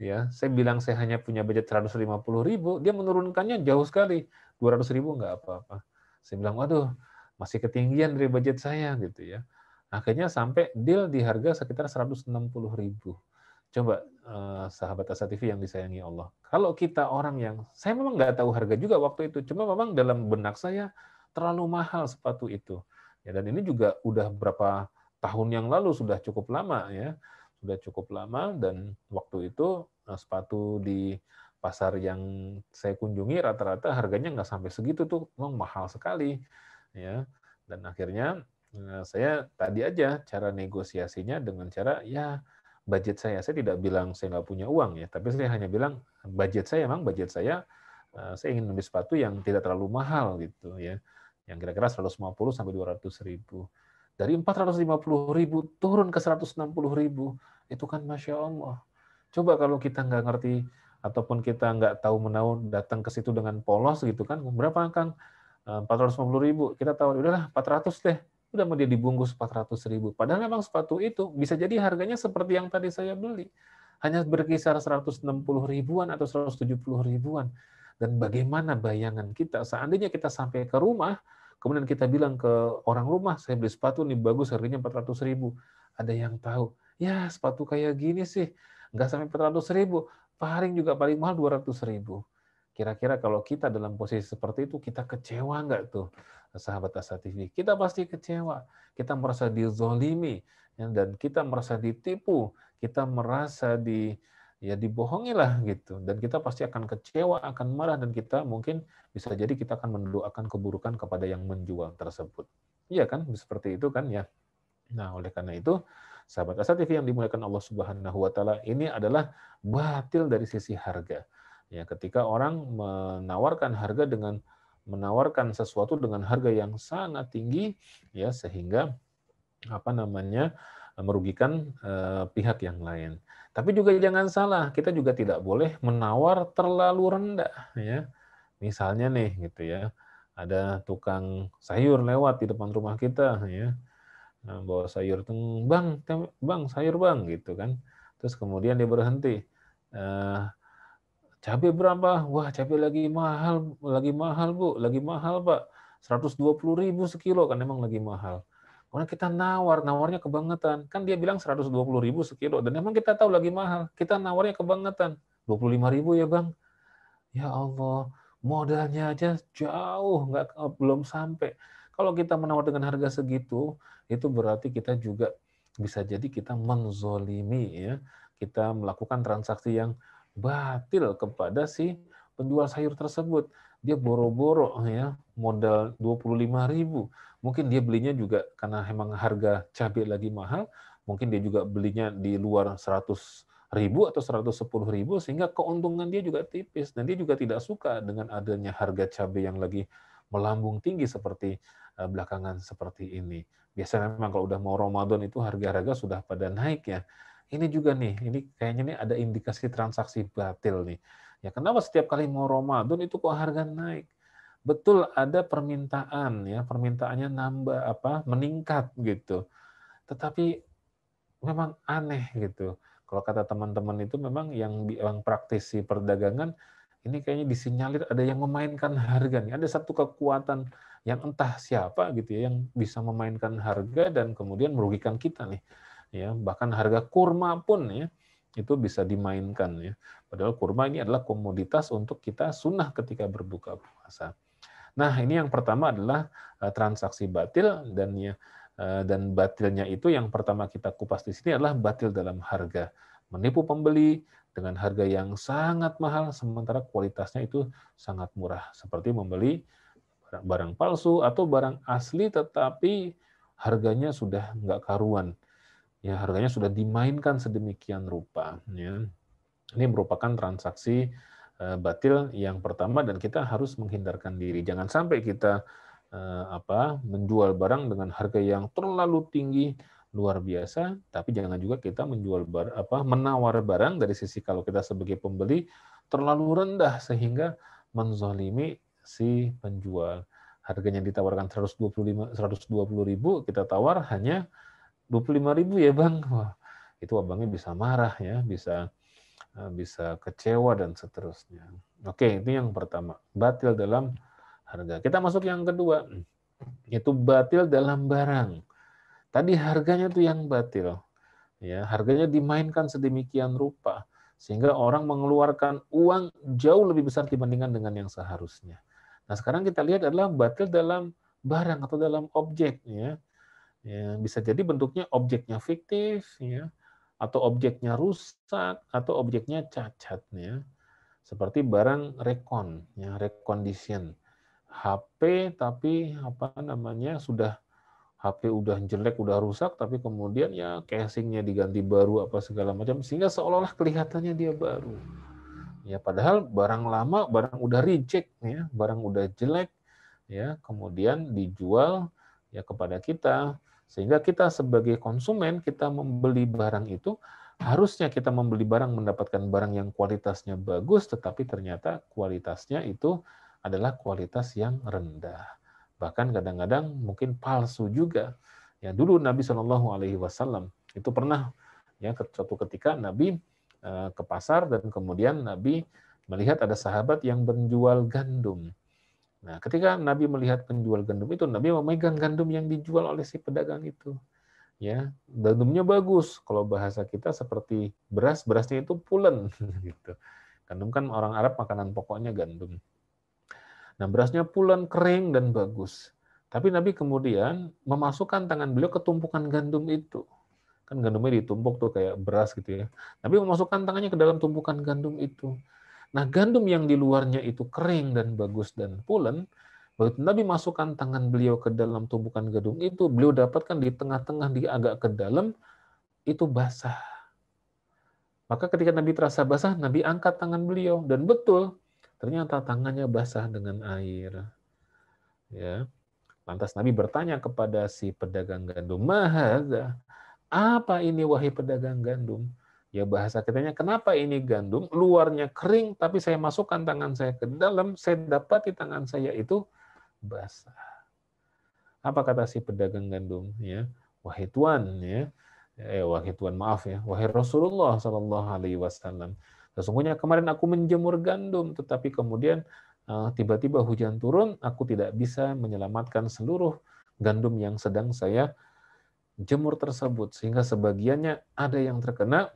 ya, saya bilang saya hanya punya budget 150 ribu, dia menurunkannya jauh sekali, 200 ribu nggak apa-apa. Saya bilang, waduh, masih ketinggian dari budget saya gitu ya. Akhirnya sampai deal di harga sekitar 160 ribu. Coba sahabat Asa TV yang disayangi Allah. Kalau kita orang yang, saya memang nggak tahu harga juga waktu itu, cuma memang dalam benak saya terlalu mahal sepatu itu. Ya, dan ini juga udah berapa tahun yang lalu, sudah cukup lama ya, sudah cukup lama, dan waktu itu sepatu di pasar yang saya kunjungi rata-rata harganya nggak sampai segitu tuh, memang mahal sekali ya. Dan akhirnya saya tadi aja cara negosiasinya dengan cara ya budget saya tidak bilang saya nggak punya uang ya, tapi saya hanya bilang budget saya, memang budget saya ingin membeli sepatu yang tidak terlalu mahal gitu ya, yang kira-kira 150 sampai 200 ribu. Dari 450 ribu turun ke 160 ribu, itu kan Masya Allah. Coba kalau kita nggak ngerti, ataupun kita nggak tahu menahu datang ke situ dengan polos gitu kan, berapa Kang? 450 ribu, kita tahu, udahlah 400 deh, udah mau dia dibungkus 400 ribu. Padahal memang sepatu itu bisa jadi harganya seperti yang tadi saya beli. Hanya berkisar 160 ribuan atau 170 ribuan. Dan bagaimana bayangan kita, seandainya kita sampai ke rumah, kemudian kita bilang ke orang rumah, saya beli sepatu nih bagus, harganya 400 ribu. Ada yang tahu, ya sepatu kayak gini sih, nggak sampai 400 ribu, paling juga paling mahal 200 ribu. Kira-kira kalau kita dalam posisi seperti itu, kita kecewa nggak tuh, sahabat Asa TV? Kita pasti kecewa. Kita merasa dizolimi, ya, dan kita merasa ditipu, kita merasa dibohongi lah gitu. Dan kita pasti akan kecewa, akan marah, dan kita mungkin bisa jadi kita akan mendoakan keburukan kepada yang menjual tersebut. Iya kan, seperti itu kan ya. Nah, oleh karena itu, sahabat Asa TV yang dimuliakan Allah Subhanahu wa taala, ini adalah batil dari sisi harga. Ya, ketika orang menawarkan sesuatu dengan harga yang sangat tinggi, ya, sehingga merugikan pihak yang lain. Tapi juga jangan salah, kita juga tidak boleh menawar terlalu rendah, ya. Misalnya nih gitu ya, ada tukang sayur lewat di depan rumah kita ya. Nah, bawa sayur, bang, bang, sayur bang, gitu kan. Terus kemudian dia berhenti. Cabai berapa? Wah, cabai lagi mahal bu, lagi mahal pak. 120 ribu sekilo kan, emang lagi mahal. Kemudian kita nawarnya kebangetan. Kan dia bilang 120 ribu sekilo, dan emang kita tahu lagi mahal. Kita nawarnya kebangetan. 25 ribu ya bang. Ya Allah, modalnya aja jauh, belum sampai. Kalau kita menawar dengan harga segitu, itu berarti kita juga bisa jadi kita menzolimi ya. Kita melakukan transaksi yang batil kepada si penjual sayur tersebut. Dia boro-boro ya, modal 25 ribu. Mungkin dia belinya juga karena emang harga cabai lagi mahal, mungkin dia juga belinya di luar 100 ribu atau 110 ribu, sehingga keuntungan dia juga tipis, dan dia juga tidak suka dengan adanya harga cabai yang lagi melambung tinggi seperti belakangan seperti ini. Biasanya memang kalau udah mau Ramadan itu harga-harga sudah pada naik ya. Ini juga nih, ini kayaknya nih ada indikasi transaksi batil nih. Ya, kenapa setiap kali mau Ramadan itu kok harga naik? Betul ada permintaan ya, permintaannya meningkat gitu. Tetapi memang aneh gitu. Kalau kata teman-teman itu memang yang praktisi perdagangan, ini kayaknya disinyalir ada yang memainkan harga nih. Ada satu kekuatan yang entah siapa gitu ya, yang bisa memainkan harga dan kemudian merugikan kita nih. Ya, bahkan harga kurma pun ya itu bisa dimainkan ya. Padahal kurma ini adalah komoditas untuk kita sunnah ketika berbuka puasa. Nah, ini yang pertama adalah transaksi batil, dan batilnya itu yang pertama kita kupas di sini adalah batil dalam harga. Menipu pembeli dengan harga yang sangat mahal sementara kualitasnya itu sangat murah. Seperti membeli barang palsu atau barang asli tetapi harganya sudah nggak karuan. Ya, harganya sudah dimainkan sedemikian rupa. Ya. Ini merupakan transaksi batil yang pertama, dan kita harus menghindarkan diri. Jangan sampai kita menjual barang dengan harga yang terlalu tinggi luar biasa, tapi jangan juga kita menawar barang dari sisi kalau kita sebagai pembeli terlalu rendah sehingga menzalimi si penjual. Harganya ditawarkan 120.000, kita tawar hanya 25.000 ya Bang. Wah, itu abangnya bisa marah ya, bisa kecewa dan seterusnya. Oke, itu yang pertama, batil dalam harga. Kita masuk yang kedua, yaitu batil dalam barang. Tadi harganya tuh yang batil. Ya, harganya dimainkan sedemikian rupa sehingga orang mengeluarkan uang jauh lebih besar dibandingkan dengan yang seharusnya. Nah, sekarang kita lihat adalah batil dalam barang atau dalam objek ya. Ya, bisa jadi bentuknya objeknya fiktif ya, atau objeknya rusak atau objeknya cacat ya. Seperti barang rekon ya, recondition. HP tapi sudah HP udah jelek, udah rusak, tapi kemudian ya casingnya diganti baru apa segala macam, sehingga seolah-olah kelihatannya dia baru. Ya padahal barang lama, barang udah reject, ya, barang udah jelek, ya kemudian dijual ya kepada kita, sehingga kita sebagai konsumen kita membeli barang itu harusnya kita membeli barang mendapatkan barang yang kualitasnya bagus, tetapi ternyata kualitasnya itu adalah kualitas yang rendah. Bahkan kadang-kadang mungkin palsu juga. Ya dulu Nabi Shallallahu Alaihi Wasallam itu pernah ya suatu ketika Nabi ke pasar dan kemudian Nabi melihat ada sahabat yang menjual gandum. Nah, ketika Nabi melihat penjual gandum itu, Nabi memegang gandum yang dijual oleh si pedagang itu. Ya, gandumnya bagus. Kalau bahasa kita seperti beras, berasnya itu pulen gitu. Gandum kan orang Arab makanan pokoknya gandum. Nah, berasnya pulen, kering, dan bagus. Tapi Nabi kemudian memasukkan tangan beliau ke tumpukan gandum itu. Kan gandumnya ditumpuk tuh kayak beras gitu ya. Nabi memasukkan tangannya ke dalam tumpukan gandum itu. Nah, gandum yang di luarnya itu kering dan bagus dan pulen, begitu Nabi masukkan tangan beliau ke dalam tumpukan gandum itu, beliau dapatkan di tengah-tengah, di agak ke dalam, itu basah. Maka ketika Nabi terasa basah, Nabi angkat tangan beliau. Dan betul, ternyata tangannya basah dengan air. Ya. Lantas Nabi bertanya kepada si pedagang gandum, "Mahadza? Apa ini wahai pedagang gandum?" Ya bahasa katanya, "Kenapa ini gandum luarnya kering tapi saya masukkan tangan saya ke dalam, saya dapati tangan saya itu basah." Apa kata si pedagang gandum? Ya, "Wahai Tuan, ya, wahai Tuan maaf ya, wahai Rasulullah Shallallahu Alaihi Wasallam, sesungguhnya kemarin aku menjemur gandum, tetapi kemudian tiba-tiba hujan turun, aku tidak bisa menyelamatkan seluruh gandum yang sedang saya jemur tersebut, sehingga sebagiannya ada yang terkena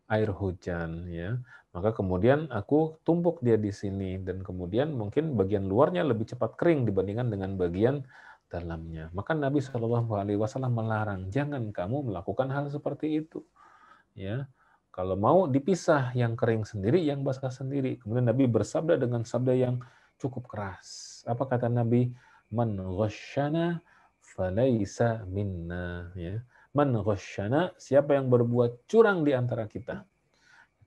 air hujan ya. Maka kemudian aku tumpuk dia di sini dan kemudian mungkin bagian luarnya lebih cepat kering dibandingkan dengan bagian dalamnya. Maka Nabi Shallallahu Alaihi Wasallam melarang, jangan kamu melakukan hal seperti itu. Ya, kalau mau dipisah yang kering sendiri, yang basah sendiri. Kemudian Nabi bersabda dengan sabda yang cukup keras. Apa kata Nabi? Man ghasyana falaisa minna. Ya. Man ghasyana, siapa yang berbuat curang di antara kita.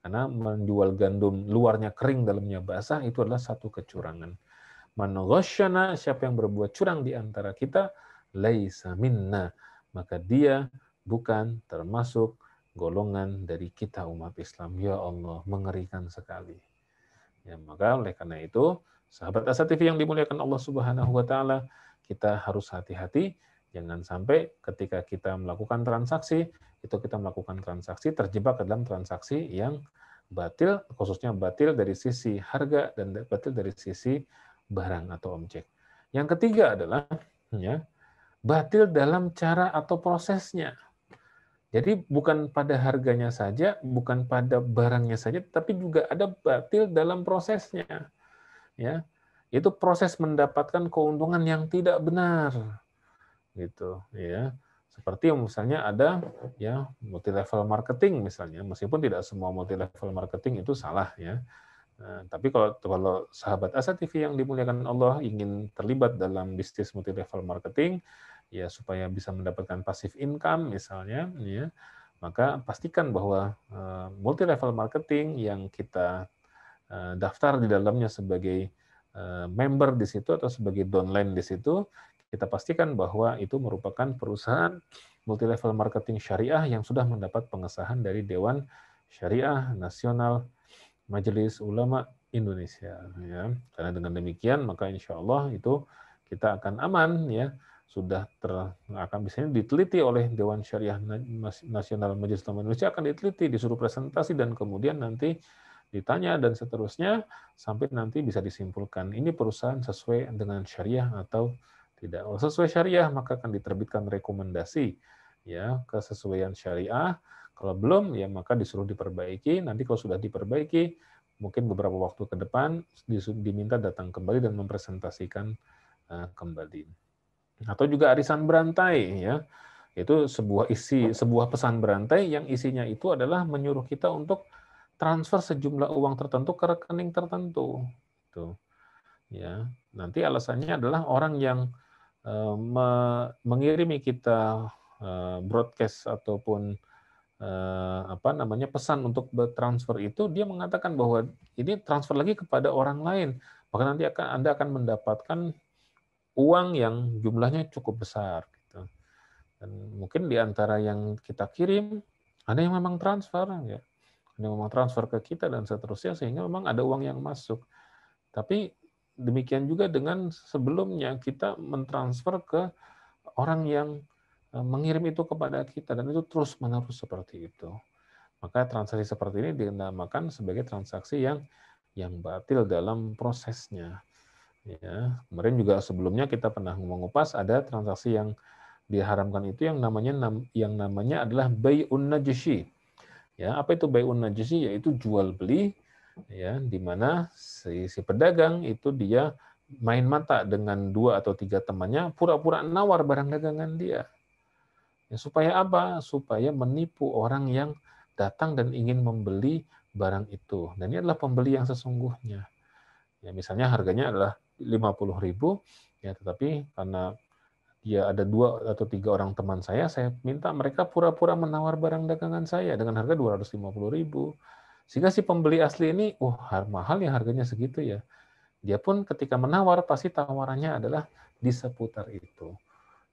Karena menjual gandum luarnya kering, dalamnya basah, itu adalah satu kecurangan. Man ghasyana, siapa yang berbuat curang di antara kita, laisa minna, maka dia bukan termasuk golongan dari kita umat Islam. Ya Allah, mengerikan sekali. Ya, maka oleh karena itu, sahabat Asa TV yang dimuliakan Allah Subhanahu wa taala, kita harus hati-hati jangan sampai ketika kita melakukan transaksi, itu kita melakukan transaksi terjebak dalam transaksi yang batil, khususnya batil dari sisi harga dan batil dari sisi barang atau objek. Yang ketiga adalah ya, batil dalam cara atau prosesnya. Jadi bukan pada harganya saja, bukan pada barangnya saja, tapi juga ada batil dalam prosesnya. Ya, itu proses mendapatkan keuntungan yang tidak benar, gitu. Ya, seperti misalnya ada ya multi level marketing misalnya, meskipun tidak semua multi level marketing itu salah ya. Nah, tapi kalau sahabat Asa TV yang dimuliakan Allah ingin terlibat dalam bisnis multi level marketing, ya supaya bisa mendapatkan passive income misalnya, ya, maka pastikan bahwa multi level marketing yang kita daftar di dalamnya sebagai member di situ atau sebagai downline di situ, kita pastikan bahwa itu merupakan perusahaan multi level marketing syariah yang sudah mendapat pengesahan dari Dewan Syariah Nasional Majelis Ulama Indonesia, ya. Karena dengan demikian maka insya Allah itu kita akan aman, ya. Sudah akan misalnya diteliti oleh Dewan Syariah Nasional Majelis Ulama Indonesia, akan diteliti, disuruh presentasi, dan kemudian nanti ditanya dan seterusnya sampai nanti bisa disimpulkan ini perusahaan sesuai dengan syariah atau tidak. Kalau sesuai syariah maka akan diterbitkan rekomendasi, ya, kesesuaian syariah. Kalau belum ya maka disuruh diperbaiki. Nanti kalau sudah diperbaiki mungkin beberapa waktu ke depan diminta datang kembali dan mempresentasikan kembali. Atau juga arisan berantai, ya. Itu sebuah pesan berantai yang isinya itu adalah menyuruh kita untuk transfer sejumlah uang tertentu ke rekening tertentu. Tuh. Ya. Nanti alasannya adalah orang yang mengirimi kita broadcast ataupun pesan untuk bertransfer itu, dia mengatakan bahwa ini transfer lagi kepada orang lain, maka nanti Anda akan mendapatkan uang yang jumlahnya cukup besar. Gitu. Dan mungkin di antara yang kita kirim, ada yang memang transfer, ya. Ada yang memang transfer ke kita dan seterusnya, sehingga memang ada uang yang masuk. Tapi demikian juga dengan sebelumnya kita mentransfer ke orang yang mengirim itu kepada kita, dan itu terus-menerus seperti itu. Maka transaksi seperti ini dinamakan sebagai transaksi yang batil dalam prosesnya. Ya, kemarin juga sebelumnya kita pernah mengupas ada transaksi yang diharamkan itu yang namanya adalah bai'un najshi. Ya, apa itu bai'un najshi? Yaitu jual beli, ya, di mana si pedagang itu dia main mata dengan 2 atau 3 temannya, pura-pura nawar barang dagangan dia. Ya, supaya apa? Supaya menipu orang yang datang dan ingin membeli barang itu. Dan ini adalah pembeli yang sesungguhnya. Ya, misalnya harganya adalah 50.000, ya, tetapi karena dia ada 2 atau 3 orang teman saya minta mereka pura-pura menawar barang dagangan saya dengan harga 250.000. Sehingga si pembeli asli ini, mahal ya harganya segitu ya. Dia pun ketika menawar pasti tawarannya adalah di seputar itu.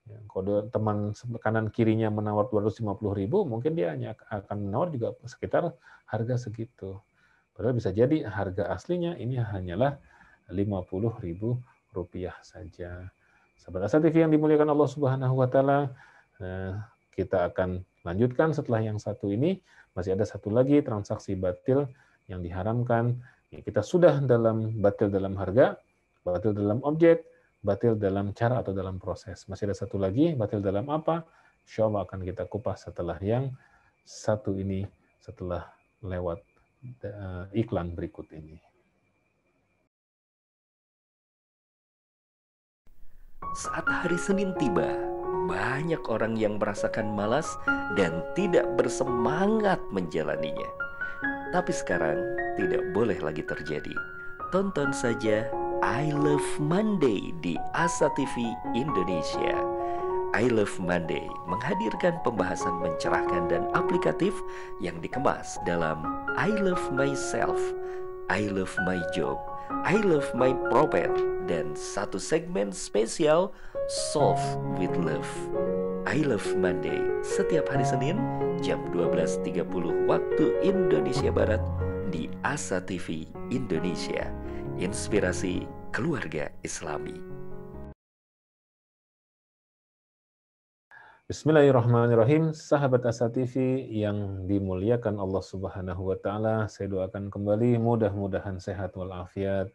Ya, kalau teman kanan kirinya menawar 250.000, mungkin dia hanya akan menawar juga sekitar harga segitu. Padahal bisa jadi harga aslinya ini hanyalah Rp50.000 saja. Sahabat Asa TV yang dimuliakan Allah Subhanahu wa taala, kita akan lanjutkan setelah yang satu ini. Masih ada satu lagi transaksi batil yang diharamkan. Kita sudah batil dalam harga, batil dalam objek, batil dalam cara atau dalam proses. Masih ada satu lagi, batil dalam apa? Insya Allah akan kita kupas setelah yang satu ini, setelah lewat iklan berikut ini. Saat hari Senin tiba, banyak orang yang merasakan malas dan tidak bersemangat menjalaninya. Tapi sekarang tidak boleh lagi terjadi. Tonton saja I Love Monday di Asa TV Indonesia. I Love Monday menghadirkan pembahasan mencerahkan dan aplikatif yang dikemas dalam I Love Myself, I Love My Job, I Love My Prophet, dan satu segmen spesial Solve with Love. I Love Monday setiap hari Senin jam 12.30 waktu Indonesia Barat di Asa TV Indonesia. Inspirasi keluarga Islami. Bismillahirrahmanirrahim. Sahabat Asa TV yang dimuliakan Allah Subhanahu wa taala, saya doakan kembali mudah-mudahan sehat walafiat.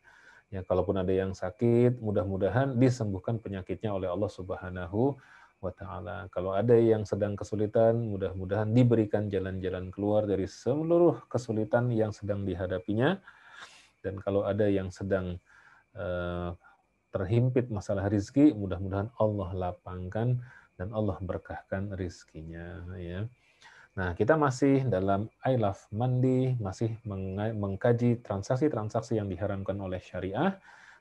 Ya, kalaupun ada yang sakit, mudah-mudahan disembuhkan penyakitnya oleh Allah Subhanahu wa taala. Kalau ada yang sedang kesulitan, mudah-mudahan diberikan jalan-jalan keluar dari seluruh kesulitan yang sedang dihadapinya. Dan kalau ada yang sedang terhimpit masalah rizki, mudah-mudahan Allah lapangkan dan Allah berkahkan rizkinya, ya. Nah, kita masih dalam I Love Monday, masih mengkaji transaksi-transaksi yang diharamkan oleh syariah,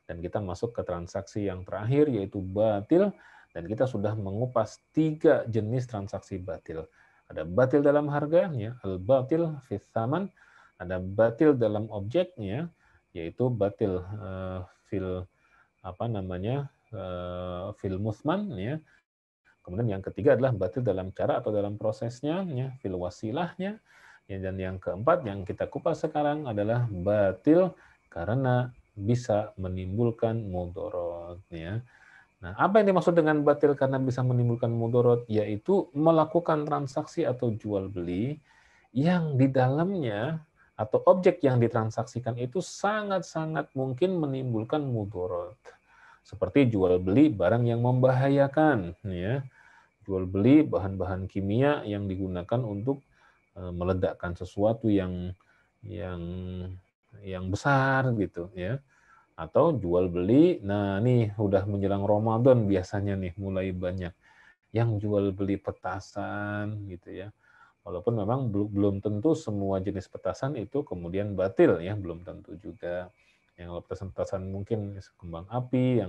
dan kita masuk ke transaksi yang terakhir, yaitu batil, dan kita sudah mengupas 3 jenis transaksi batil. Ada batil dalam harga, ya, al-batil fi tsaman, ada batil dalam objeknya, yaitu batil fil musman, ya. Kemudian yang ketiga adalah batil dalam cara atau dalam prosesnya, ya, fil wasilahnya. Ya, dan yang keempat yang kita kupas sekarang adalah batil karena bisa menimbulkan mudorot, ya. Nah, apa yang dimaksud dengan batil karena bisa menimbulkan mudorot? Yaitu melakukan transaksi atau jual beli yang di dalamnya atau objek yang ditransaksikan itu sangat-sangat mungkin menimbulkan mudorot. Seperti jual beli barang yang membahayakan, ya. Jual beli bahan-bahan kimia yang digunakan untuk meledakkan sesuatu yang yang besar gitu, ya. Atau jual beli, nah nih udah menjelang Ramadan biasanya nih mulai banyak yang jual beli petasan gitu ya. Walaupun memang belum tentu semua jenis petasan itu kemudian batil ya, belum tentu juga. Yang petasan-petasan mungkin kembang api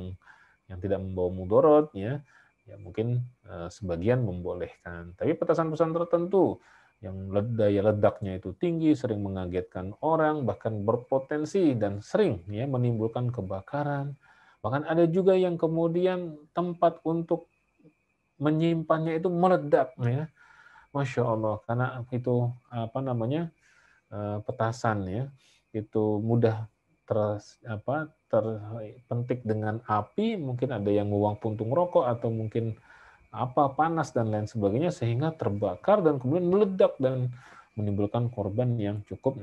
yang tidak membawa mudorot ya, ya mungkin sebagian membolehkan. Tapi petasan-petasan tertentu yang daya ledaknya itu tinggi, sering mengagetkan orang, bahkan berpotensi dan sering ya menimbulkan kebakaran. Bahkan ada juga yang kemudian tempat untuk menyimpannya itu meledak ya. Masya Allah, karena itu apa namanya petasan ya, itu mudah terpentik dengan api, mungkin ada yang nguang puntung rokok atau mungkin apa panas dan lain sebagainya sehingga terbakar dan kemudian meledak dan menimbulkan korban yang cukup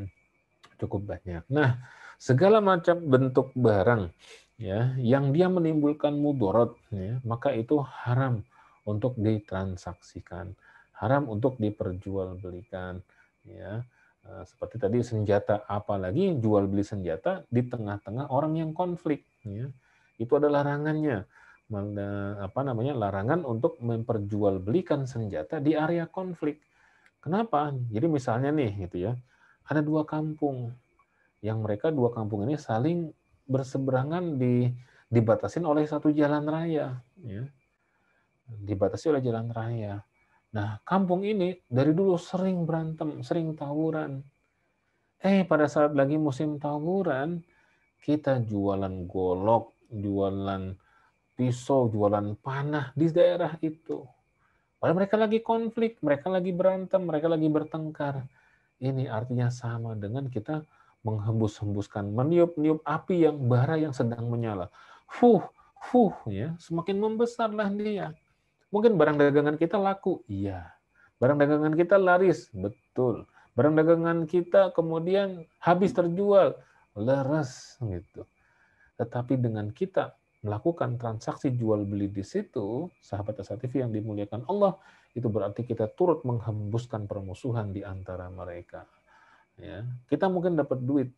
cukup banyak. Nah, segala macam bentuk barang ya yang dia menimbulkan mudorot ya, maka itu haram untuk ditransaksikan, haram untuk diperjualbelikan ya. Seperti tadi senjata, apalagi jual beli senjata di tengah-tengah orang yang konflik ya. Itu ada larangannya. Apa namanya? Larangan untuk memperjualbelikan senjata di area konflik. Kenapa? Jadi misalnya nih gitu ya. Ada dua kampung yang mereka dua kampung ini saling berseberangan dibatasin oleh satu jalan raya ya. Dibatasi oleh jalan raya. Nah, kampung ini dari dulu sering berantem, sering tawuran. Pada saat lagi musim tawuran, kita jualan golok, jualan pisau, jualan panah di daerah itu. Padahal mereka lagi konflik, mereka lagi berantem, mereka lagi bertengkar. Ini artinya sama dengan kita menghembus-hembuskan, meniup-niup api yang bara yang sedang menyala. Ya, semakin membesarlah dia. Mungkin barang dagangan kita laku, iya. Barang dagangan kita laris, betul. Barang dagangan kita kemudian habis terjual, leres gitu. Tetapi dengan kita melakukan transaksi jual beli di situ, sahabat Asa TV yang dimuliakan Allah, itu berarti kita turut menghembuskan permusuhan di antara mereka. Ya, kita mungkin dapat duit,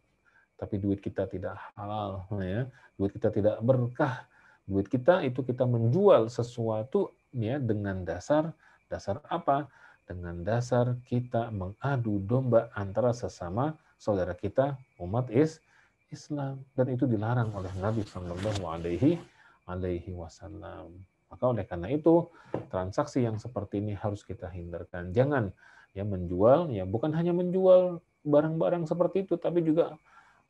tapi duit kita tidak halal, ya. Duit kita tidak berkah. Duit kita itu kita menjual sesuatu ya dengan dasar apa? Dengan dasar kita mengadu domba antara sesama saudara kita umat Islam, dan itu dilarang oleh Nabi Shallallahu Alaihi Wasallam. Maka oleh karena itu transaksi yang seperti ini harus kita hindarkan. Jangan ya menjual ya bukan hanya menjual barang-barang seperti itu, tapi juga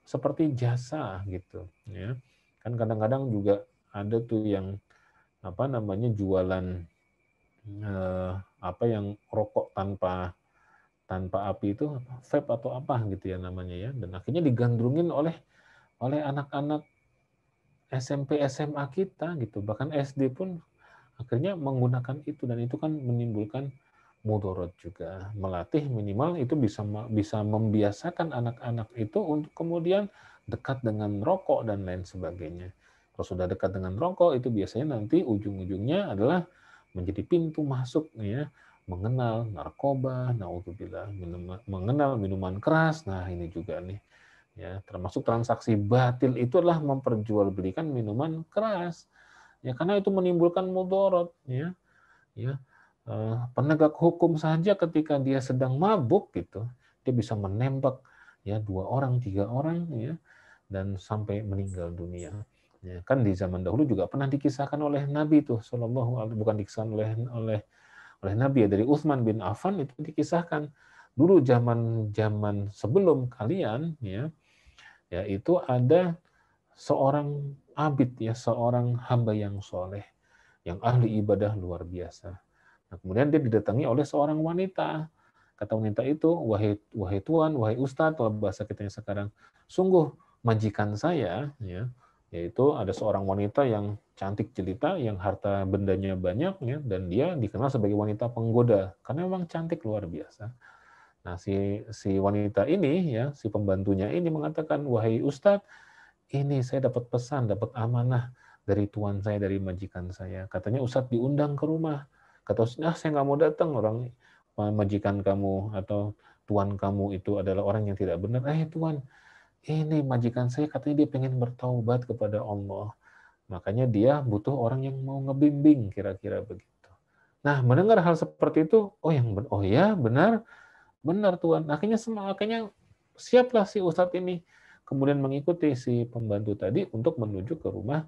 seperti jasa gitu ya. Kan kadang-kadang juga ada tuh yang apa namanya jualan apa yang rokok tanpa api itu vape atau apa gitu ya namanya ya, dan akhirnya digandrungin oleh anak-anak SMP SMA kita gitu, bahkan SD pun akhirnya menggunakan itu, dan itu kan menimbulkan mudorot juga. Melatih minimal itu bisa membiasakan anak-anak itu untuk kemudian dekat dengan rokok dan lain sebagainya. Kalau sudah dekat dengan rokok itu biasanya nanti ujung-ujungnya adalah menjadi pintu masuk ya, mengenal narkoba, naudzubillah, mengenal minuman keras. Nah, ini juga nih ya, termasuk transaksi batil itu adalah memperjualbelikan minuman keras. Ya, karena itu menimbulkan mudorot ya. Ya, penegak hukum saja ketika dia sedang mabuk gitu, dia bisa menembak ya 2 orang, 3 orang ya, dan sampai meninggal dunia. Ya, kan di zaman dahulu juga pernah dikisahkan oleh Nabi tuh sallallahu alaihi, bukan dikisahkan oleh Nabi ya, dari Utsman bin Affan itu dikisahkan dulu zaman sebelum kalian ya, yaitu ada seorang abid ya, seorang hamba yang soleh, yang ahli ibadah luar biasa. Nah, kemudian dia didatangi oleh seorang wanita. Kata wanita itu, wahai tuan, wahai ustadz, kalau bahasa kita sekarang, sungguh majikan saya, ya, yaitu ada seorang wanita yang cantik jelita, yang harta bendanya banyak, ya, dan dia dikenal sebagai wanita penggoda karena memang cantik luar biasa. Nah, si wanita ini, ya, si pembantunya ini mengatakan, "Wahai Ustadz, ini saya dapat pesan, dapat amanah dari tuan saya, dari majikan saya. Katanya Ustadz diundang ke rumah. Kata Ustadz, saya nggak mau datang, orang majikan kamu atau tuan kamu itu adalah orang yang tidak benar. Tuan, ini majikan saya katanya dia pengen bertaubat kepada Allah. Makanya dia butuh orang yang mau ngebimbing, kira-kira begitu. Nah, mendengar hal seperti itu, oh ya, benar, benar Tuan. Akhirnya siaplah si Ustadz ini. Kemudian mengikuti si pembantu tadi untuk menuju ke rumah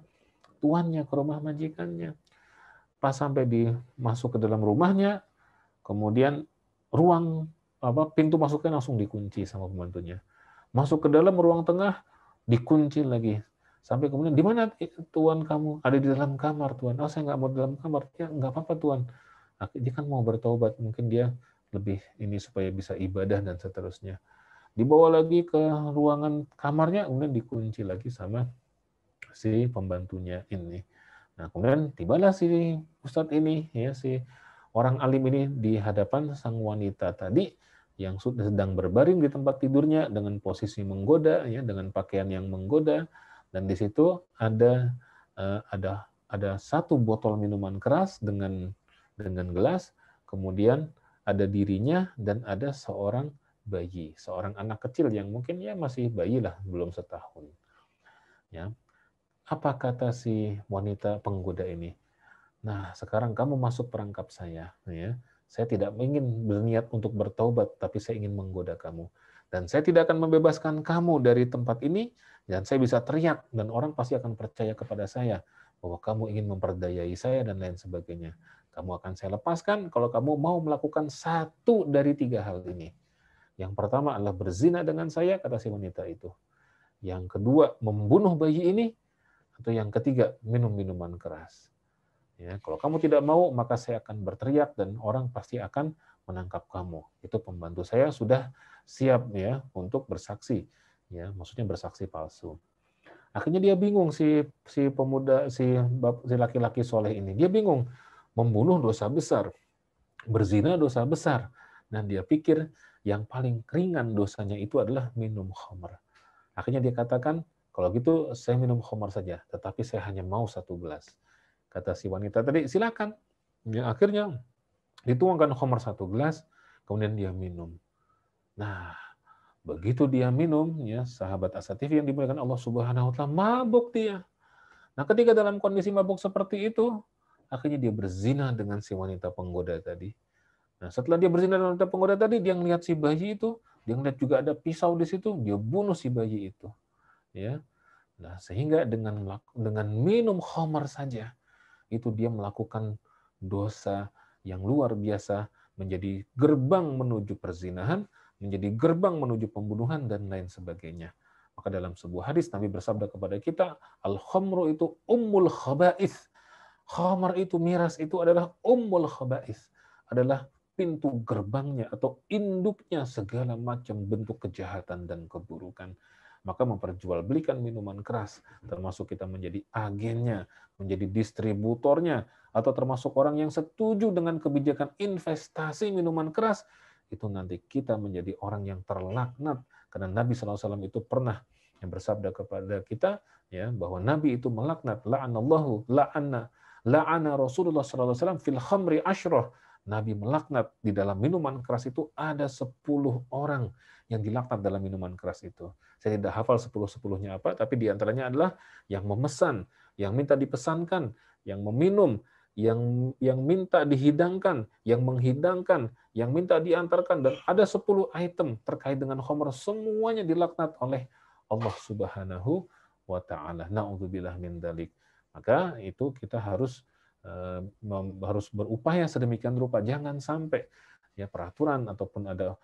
tuannya, ke rumah majikannya. Pas sampai masuk ke dalam rumahnya, kemudian pintu masuknya langsung dikunci sama pembantunya. Masuk ke dalam ruang tengah, dikunci lagi. Sampai kemudian, di mana tuan kamu? Ada di dalam kamar, Tuan. Saya nggak mau di dalam kamar. Ya, nggak apa-apa, Tuan. Dia kan mau bertobat. Mungkin dia lebih ini supaya bisa ibadah dan seterusnya. Dibawa lagi ke ruangan kamarnya, kemudian dikunci lagi sama si pembantunya ini. Nah, kemudian tibalah si Ustadz ini, ya, si orang alim ini di hadapan sang wanita tadi yang sedang berbaring di tempat tidurnya dengan posisi menggoda, ya, dengan pakaian yang menggoda, dan di situ ada satu botol minuman keras dengan gelas, kemudian ada dirinya dan ada seorang bayi, seorang anak kecil yang mungkin ya masih bayi lah, belum setahun. Ya. Apa kata si wanita penggoda ini? Nah, sekarang kamu masuk perangkap saya. Ya. Saya tidak ingin berniat untuk bertaubat, tapi saya ingin menggoda kamu. Dan saya tidak akan membebaskan kamu dari tempat ini, dan saya bisa teriak, dan orang pasti akan percaya kepada saya, bahwa kamu ingin memperdayai saya, dan lain sebagainya. Kamu akan saya lepaskan kalau kamu mau melakukan satu dari 3 hal ini. Yang pertama adalah berzina dengan saya, kata si wanita itu. Yang kedua, membunuh bayi ini. Atau yang ketiga, minum minuman keras. Ya, kalau kamu tidak mau, maka saya akan berteriak dan orang pasti akan menangkap kamu. Itu pembantu saya sudah siap, ya, untuk bersaksi. Ya, maksudnya bersaksi palsu. Akhirnya dia bingung, si pemuda, si laki-laki soleh ini. Dia bingung. Membunuh dosa besar. Berzina dosa besar. Dan dia pikir yang paling ringan dosanya itu adalah minum khamr. Akhirnya dia katakan, kalau gitu saya minum khamr saja, tetapi saya hanya mau 1 gelas. Kata si wanita tadi, silakan. Ya, akhirnya dituangkan khamr 1 gelas, kemudian dia minum. Nah, begitu dia minum, ya, sahabat As-Satifi yang dimuliakan Allah Subhanahu wa taala, mabuk dia. Nah, ketika dalam kondisi mabuk seperti itu, akhirnya dia berzina dengan si wanita penggoda tadi. Nah, setelah dia berzina dengan wanita penggoda tadi, dia ngelihat si bayi itu, dia ngelihat juga ada pisau di situ, dia bunuh si bayi itu. Ya. Nah, sehingga dengan minum khamr saja, itu dia melakukan dosa yang luar biasa, menjadi gerbang menuju perzinahan, menjadi gerbang menuju pembunuhan, dan lain sebagainya. Maka dalam sebuah hadis Nabi bersabda kepada kita, al-khamru itu ummul khaba'ith. Khamar itu, miras itu adalah ummul khaba'ith, adalah pintu gerbangnya atau induknya segala macam bentuk kejahatan dan keburukan. Maka memperjualbelikan minuman keras, termasuk kita menjadi agennya, menjadi distributornya, atau termasuk orang yang setuju dengan kebijakan investasi minuman keras, itu nanti kita menjadi orang yang terlaknat. Karena Nabi SAW itu pernah yang bersabda kepada kita, ya, bahwa Nabi itu melaknat, la'ana Rasulullah SAW fil khamri asyrah. Nabi melaknat di dalam minuman keras itu ada 10 orang yang dilaknat dalam minuman keras itu. Saya tidak hafal 10-10-nya apa, tapi diantaranya adalah yang memesan, yang minta dipesankan, yang meminum, yang minta dihidangkan, yang menghidangkan, yang minta diantarkan, dan ada 10 item terkait dengan khamr, semuanya dilaknat oleh Allah Subhanahu wa taala. Na'udzubillah min dzalik. Maka itu kita harus berupaya sedemikian rupa, jangan sampai ya peraturan ataupun ada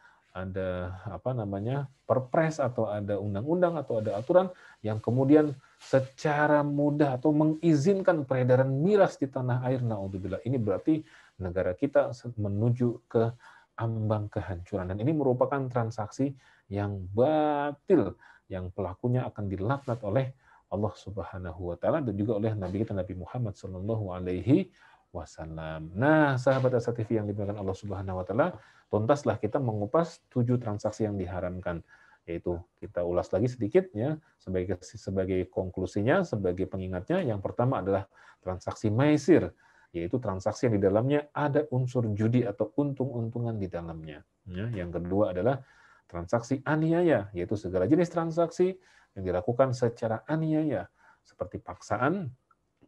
perpres atau ada undang-undang atau ada aturan yang kemudian secara mudah atau mengizinkan peredaran miras di tanah air. Naudzubillah. Ini berarti negara kita menuju ke ambang kehancuran, dan ini merupakan transaksi yang batil, yang pelakunya akan dilaknat oleh Allah Subhanahu wa taala dan juga oleh Nabi kita Nabi Muhammad sallallahu alaihi wasallam. Nah, sahabat Asa TV yang dimuliakan Allah Subhanahu wa taala, tuntaslah kita mengupas 7 transaksi yang diharamkan. Yaitu kita ulas lagi sedikit ya sebagai konklusinya, sebagai pengingatnya. Yang pertama adalah transaksi maisir, yaitu transaksi yang di dalamnya ada unsur judi atau untung-untungan di dalamnya. Ya, yang kedua adalah transaksi aniaya, yaitu segala jenis transaksi yang dilakukan secara aniaya, seperti paksaan,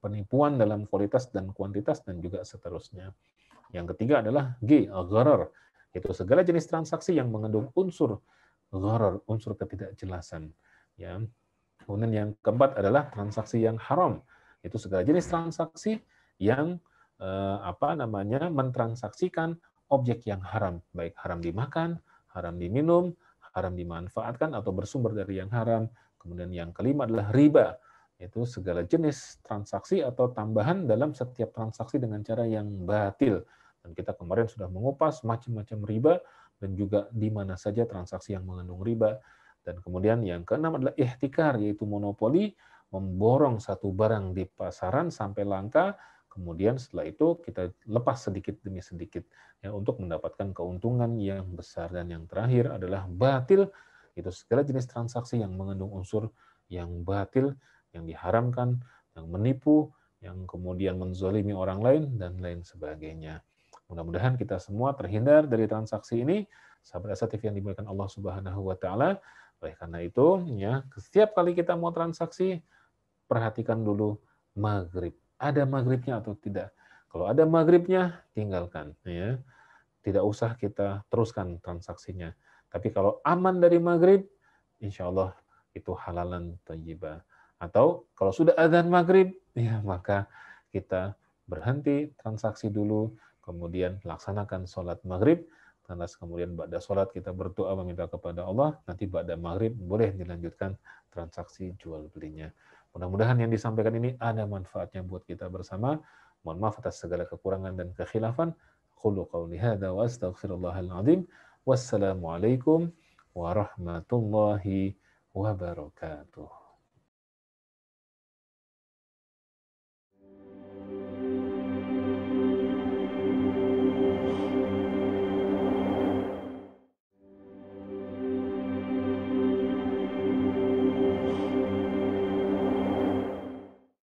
penipuan dalam kualitas dan kuantitas, dan juga seterusnya. Yang ketiga adalah G, gharar, yaitu segala jenis transaksi yang mengandung unsur gharar, unsur ketidakjelasan. Ya. Kemudian yang keempat adalah transaksi yang haram, yaitu segala jenis transaksi yang mentransaksikan objek yang haram, baik haram dimakan, haram diminum, haram dimanfaatkan atau bersumber dari yang haram. Kemudian yang kelima adalah riba, yaitu segala jenis transaksi atau tambahan dalam setiap transaksi dengan cara yang batil. Dan kita kemarin sudah mengupas macam-macam riba dan juga di mana saja transaksi yang mengandung riba. Dan kemudian yang keenam adalah ihtikar, yaitu monopoli, memborong satu barang di pasaran sampai langka, kemudian setelah itu kita lepas sedikit demi sedikit ya untuk mendapatkan keuntungan yang besar. Dan yang terakhir adalah batil, itu segala jenis transaksi yang mengandung unsur yang batil, yang diharamkan, yang menipu, yang kemudian menzalimi orang lain, dan lain sebagainya. Mudah-mudahan kita semua terhindar dari transaksi ini, sahabat Asa TV yang dimuliakan Allah Subhanahu wa taala. Oleh karena itu, ya, setiap kali kita mau transaksi, perhatikan dulu maghrib. Ada maghribnya atau tidak. Kalau ada maghribnya, tinggalkan. Ya. Tidak usah kita teruskan transaksinya. Tapi kalau aman dari maghrib, insya Allah itu halalan thayyibah. Atau kalau sudah azan maghrib, ya maka kita berhenti transaksi dulu, kemudian laksanakan sholat maghrib, karena kemudian ba'da sholat kita berdoa meminta kepada Allah, nanti ba'da maghrib boleh dilanjutkan transaksi jual belinya. Mudah-mudahan yang disampaikan ini ada manfaatnya buat kita bersama. Mohon maaf atas segala kekurangan dan kekhilafan. Qulu qawli hadza wa astaghfirullahal azim. Wassalamualaikum warahmatullahi wabarakatuh.